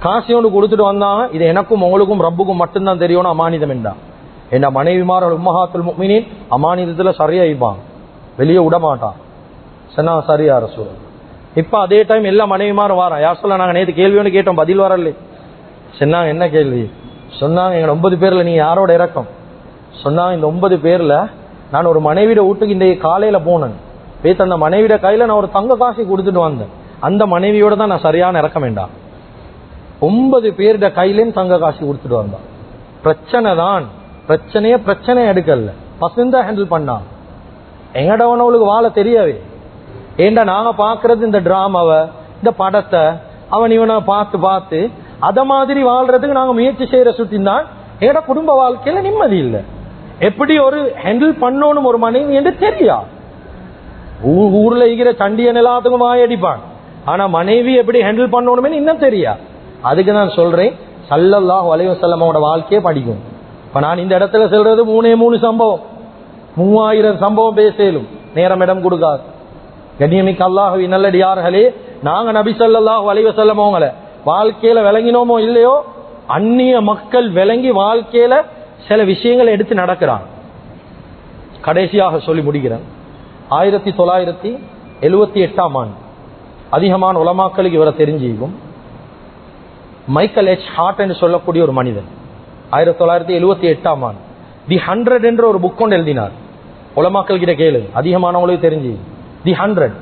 காசு ஒன்று கொடுத்துட்டு வந்தாங்க. இது எனக்கும் உங்களுக்கும் ரப்புக்கும் மட்டும்தான் தெரியணும் அமானிதம் என்றா. என்ன மனைவிமார்கள் உம்மஹாத்துல் முஃமினீன் அமானிதத்துல சரியா இருப்பாங்க வெளியே விட மாட்டான். சொன்னா சரியா ரசூல். இப்ப அதே டைம் எல்லா மனைவிமாரும் வாரம் யார் சொல்ல நாங்க நேற்று கேள்வி ஒன்று கேட்டோம் பதில் வரல. சொன்னாங்க என்ன கேள்வி? சொன்னாங்க எங்க 9 பேர்ல நீங்க யாரோட இறக்கம்? சொன்னாங்க இந்த 9 பேர்ல நான் ஒரு மனைவிட வீட்டுக்கு இன்றைக்கு காலையில போனேன். பேத்து அந்த மனைவிட கையில நான் ஒரு தங்க காசு கொடுத்துட்டு வந்தேன். அந்த மனைவியோட தான் நான் சரியான இறக்கம் வேண்டாம். 9 பேருட கையிலேயும் தங்க காசு கொடுத்துட்டு வந்தான். பிரச்சனை தான் பிரச்சனையை எடுக்கல பசந்தா ஹேண்டில் பண்ணா. எங்கடவனவளுக்கு வாழ தெரியவே. ஏண்டா நாங்க பாக்குறது இந்த டிராமாவை இந்த படத்தை அவன் இவனை பார்த்து அத மாதிரி வாழ்றதுக்கு நாங்க முயற்சி செய்யற சுத்தி தான் எங்கட குடும்ப வாழ்க்கையில நிம்மதி இல்லை. எப்படி ஒரு ஹேண்டில் பண்ணணும் ஒரு மனைவி என்று தெரியா. ஊர்ல இருக்கிற சண்டியன் எல்லாத்துக்கும் வாயடிப்பான். ஆனா மனைவி எப்படி ஹேண்டில் பண்ணணுமே இன்னும் தெரியா. அதுக்கு நான் சொல்றேன் ஸல்லல்லாஹு அலைஹி வஸல்லமோட வாழ்க்கையை படிக்கும். இப்ப நான் இந்த இடத்துல சொல்றது 3 சம்பவம் 3000 சம்பவம் பேசலும் நேரம் இடம் கொடுக்காது. கண்ணியமிக்க அல்லாஹ்வின் நல்லடியார்களே நாங்க நபி ஸல்லல்லாஹு அலைஹி வஸல்லம் அவங்கள வாழ்க்கையில விளங்கினோமோ இல்லையோ அந்நிய மக்கள் விளங்கி வாழ்க்கையில சில விஷயங்களை எடுத்து நடக்கிறான். கடைசியாக சொல்லி முடிக்கிறேன். 1978 ஆண்டு அதிகமான உலமாக்களுக்கு இவரை தெரிஞ்சிருக்கும். மைக்கேல் எச் ஹார்ட் என்று சொல்லக்கூடிய ஒரு மனிதன் 1978 ஆண்டு தி 100 என்ற ஒரு புக் கொண்டு எழுதினார். உலமாக்கள் கிட்ட கேளு அதிகமானவங்களுக்கு தெரிஞ்சு தி 100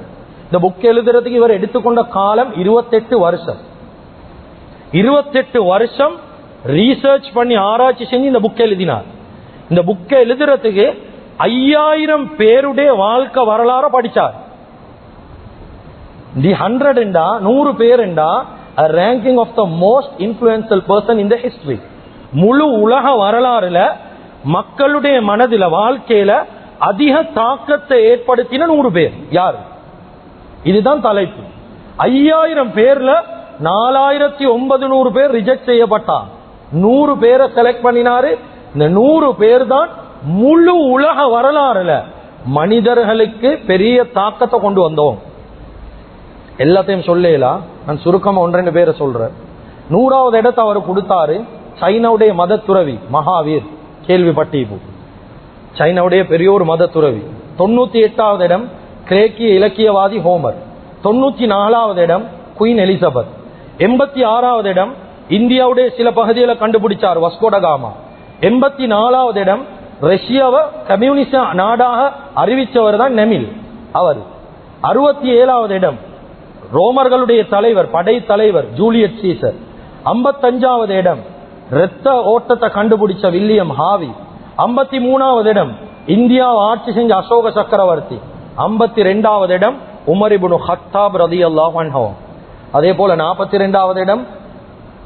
இந்த புக் எழுதுறதுக்கு இவர் எடுத்துக்கொண்ட காலம் 28 வருஷம். 28 வருஷம் ரீசர்ச் பண்ணி ஆராய்ச்சி செஞ்சு இந்த புக்கை எழுதினார். இந்த புக்கை எழுதுறதுக்கு 5000 பேருடைய வாழ்க்கை வரலாறு படிச்சார். தி 100 என்றா 100 பேர் என்றா ranking of the most influential person in the history. முழு உலக வரலாறுல மக்களுடைய மனதில வாழ்க்கையில அதிக தாக்கத்தை ஏற்படுத்தின 100 பேர் யாரு? இதுதான் தலைப்பு. 5000 பேர்ல 4900 பேர் ரிஜெக்ட் செய்யப்பட்டார். 100 பேரை செலக்ட் பண்ணினாரு. இந்த 100 பேர் தான் முழு உலக வரலாறுல மனிதர்களுக்கு பெரிய தாக்கத்தை கொண்டு வந்தோம். எல்லாத்தையும் சொல்லலாம், நான் சுருக்கமா 1-2 பேரை சொல்றேன். 100வது இடத்தை அவர் கொடுத்தாரு சைனாவுடைய மத துறவி மகாவீர். கேள்விப்பட்டிப்பு சைனாவுடைய பெரிய ஒரு மத துறவி. 98வது இடம் கிரேக்கிய இலக்கியவாதி ஹோமர். 94வது இடம் குயின் எலிசபெத். 86வது இடம் இந்தியாவுடைய சில பகுதிகளை கண்டுபிடிச்சார் வஸ்கோடகாமா. 84வது இடம் ரஷ்யாவை கம்யூனிஸ்ட் நாடாக அறிவிச்சவர் தான் நெமில் அவர். 67வது இடம் ரோமர்களுடைய தலைவர் படை தலைவர் ஜூலியட் சீசர். 55வது இடம் இரத்த ஓட்டத்தை கண்டுபிடிச்ச வில்லியம் ஹாவி. 53வது இடம் இந்தியாவை ஆட்சி செஞ்ச அசோக சக்கரவர்த்தி. 52வது இடம் உமர் இப்னு ஹத்தாப் ரலியல்லாஹு அன்ஹு. அதே போல 42வது இடம்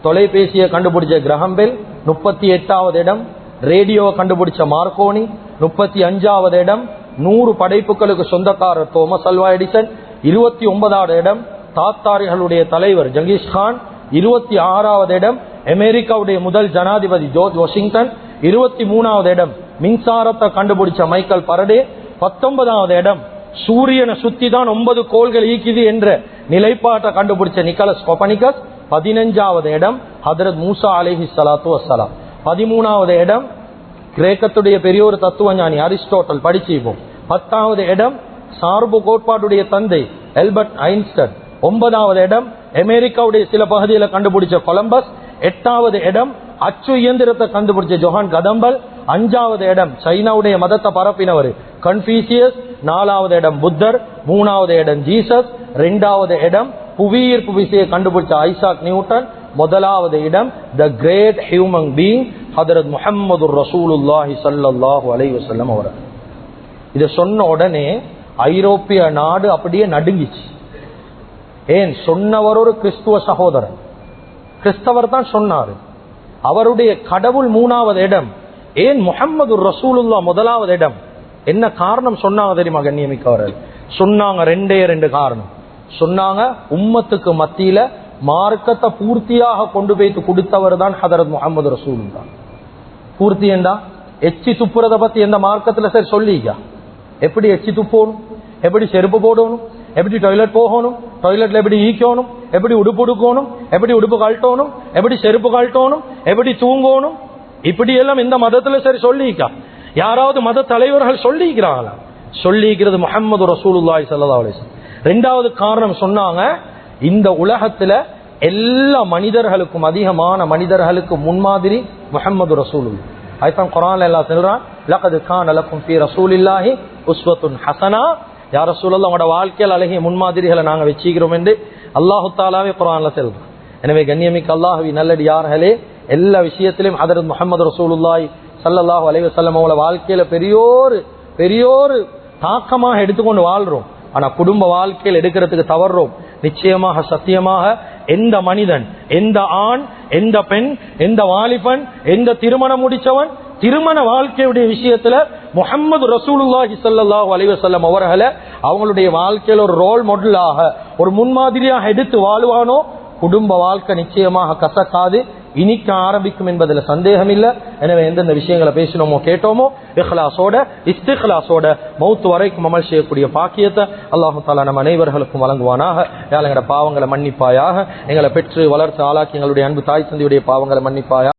தொலைபேசியை கண்டுபிடிச்ச கிரஹாம் பெல். 38வது இடம் ரேடியோவை கண்டுபிடிச்ச மார்க்கோனி. 35வது இடம் 100 படைப்புகளுக்கு சொந்தக்காரர் தோமஸ் அல்வா எடிசன். 29வது இடம் தாத்தாரிகளுடைய தலைவர் ஜங்கீஸ் கான். 26வது இடம் அமெரிக்காவுடைய முதல் ஜனாதிபதி ஜார்ஜ் வாஷிங்டன். 23வது இடம் மின்சாரத்தை கண்டுபிடிச்ச மைக்கேல் பரடே. 19வது இடம் சூரியனை சுத்தி தான் 9 கோள்கள் ஈக்குது என்ற நிலைப்பாட்டை கண்டுபிடிச்ச நிக்கலஸ் கோபர்னிகஸ். 15வது இடம் ஹதரத் மூசா அலைஹி ஸலாத்து வஸ்ஸலாம். 13வது இடம் கிரேக்கத்துடைய பெரிய ஒரு தத்துவஞானி அரிஸ்டோட்டல் படிச்சுப்போம். 10வது இடம் சார்பு கோட்பாட்டுடைய தந்தை ஆல்பர்ட் ஐன்ஸ்டைன். 9வது இடம் அமெரிக்காவுடைய சில பகுதிகளை கண்டுபிடிச்ச கொலம்பஸ். 8வது இடம் அச்சு இயந்திரத்தை கண்டுபிடிச்ச ஜோஹான் கதம்பல். 5வது இடம் சைனாவுடைய மதத்தை பரப்பினவர் கன்ஃபூசியஸ். 4வது இடம் புத்தர். 3வது இடம் ஜீசஸ். 2வது இடம் புவியீர்ப்பு விசையை கண்டுபிடிச்ச ஐசாக் நியூட்டன். 1வது இடம் த கிரேட் ஹியூமன் பீயிங் ஹதரத் முஹம்மது ரசூலுல்லாஹி ஸல்லல்லாஹு அலைஹி வஸல்லம் அவர்கள். இதை சொன்ன உடனே ஐரோப்பிய நாடு அப்படியே நடுங்கிச்சு. ஏன் சொன்னவர் ஒரு கிறிஸ்துவ சகோதரன், கிறிஸ்தவர் தான் சொன்னாரு. அவருடைய கடவுள் 3வது இடம். ஏன் முஹம்மது ரசூலுல்லா 1வது இடம்? என்ன காரணம் சொன்னாங்க தெரியுமா கண்ணியமிக்கவர்கள்? சொன்னாங்க 2 காரணம் சொன்னாங்க. உம்மத்துக்கு மத்தியில மார்க்கத்தை பூர்த்தியாக கொண்டு போய் கொடுத்தவர் தான் ஹதரத் முஹம்மது ரசூலுல்லா. பூர்த்தி என்றா எச்சி துப்புறத பத்தி எந்த மார்க்கத்துல சரி சொல்லிக்க, எப்படி எச்சி துப்போணும், எப்படி செருப்பு போடணும், எப்படி டாய்லெட் போகணும், டாய்லெட்ல எப்படி ஈக்கணும், எப்படி உடுப்பு உடுக்கணும், எப்படி உடுப்பு கழட்டணும், எப்படி செருப்பு கழட்டணும், எப்படி தூங்கணும், இப்படி எல்லாம் இந்த மதத்துல சரி சொல்லிக்க. யாராவது மத தலைவர்கள் சொல்லிக்கிறாங்களா? சொல்லிக்கிறது முஹம்மது ரசூலுல்லாஹி ஸல்லல்லாஹு அலைஹி வஸல்லம். 2வது காரணம் சொன்னாங்க, இந்த உலகத்துல எல்லா மனிதர்களுக்கும் அதிகமான மனிதர்களுக்கு முன்மாதிரி முஹம்மது ரசூலுல்லாஹ். அதுதான் குர்ஆன்ல எல்லாம் சொல்றான், லகத் கான லக்கும் ஃபீ ரசூலில்லாஹி உஸ்வத்துன் ஹஸனா. யா ரசூலல்லாஹ், உங்களோட வாழ்க்கையில் அழகிய முன்மாதிரிகளை நாங்க வச்சிக்கிறோம் என்று அல்லாஹு தஆலாவே குர்ஆன்ல சொல்றான். எனவே கண்ணியமிக்க அல்லாஹ்வின் நல்லடியார்களே, எல்லா விஷயத்திலும் ஹதரத் முஹம்மது ரசூலுல்லாஹி ஸல்லல்லாஹு அலைஹி வஸல்லம் அவங்களோட வாழ்க்கையில பெரியோரு தாக்கமாக எடுத்துக்கொண்டு வாழ்றோம். ஆனா குடும்ப வாழ்க்கையில் எடுக்கிறதுக்கு தவறுறோம். நிச்சயமாக சத்தியமாக எந்த மனிதன், எந்த ஆண், எந்த பெண், எந்த வாலிபன், எந்த திருமணம் முடிச்சவன் திருமண வாழ்க்கையுடைய விஷயத்துல முஹம்மது ரசூலுல்லாஹி ஸல்லல்லாஹு அலைஹி வஸல்லம் அவர்களை அவங்களுடைய வாழ்க்கையில் ஒரு ரோல் மாடலாக, ஒரு முன்மாதிரியாக எடுத்து வாழ்வானோ, குடும்ப வாழ்க்கை நிச்சயமாக கசக்காது, இனிக்க ஆரம்பிக்கும் என்பதில் சந்தேகம் இல்லை. எனவே எந்தெந்த விஷயங்களை பேசினோமோ கேட்டோமோ இஹ்லாஸோட இஸ்திக்லாஸோட மௌத் வரைக்கும் அமல் செய்யக்கூடிய பாக்கியத்தை அல்லாஹு தஆலா நம் அனைவர்களுக்கும் வழங்குவானாக. எங்களோட பாவங்களை மன்னிப்பாயாக. எங்களை பெற்று வளர்த்து ஆளாக்கி எங்களுடைய அன்பு தாய் தந்தையுடைய பாவங்களை மன்னிப்பாயாக.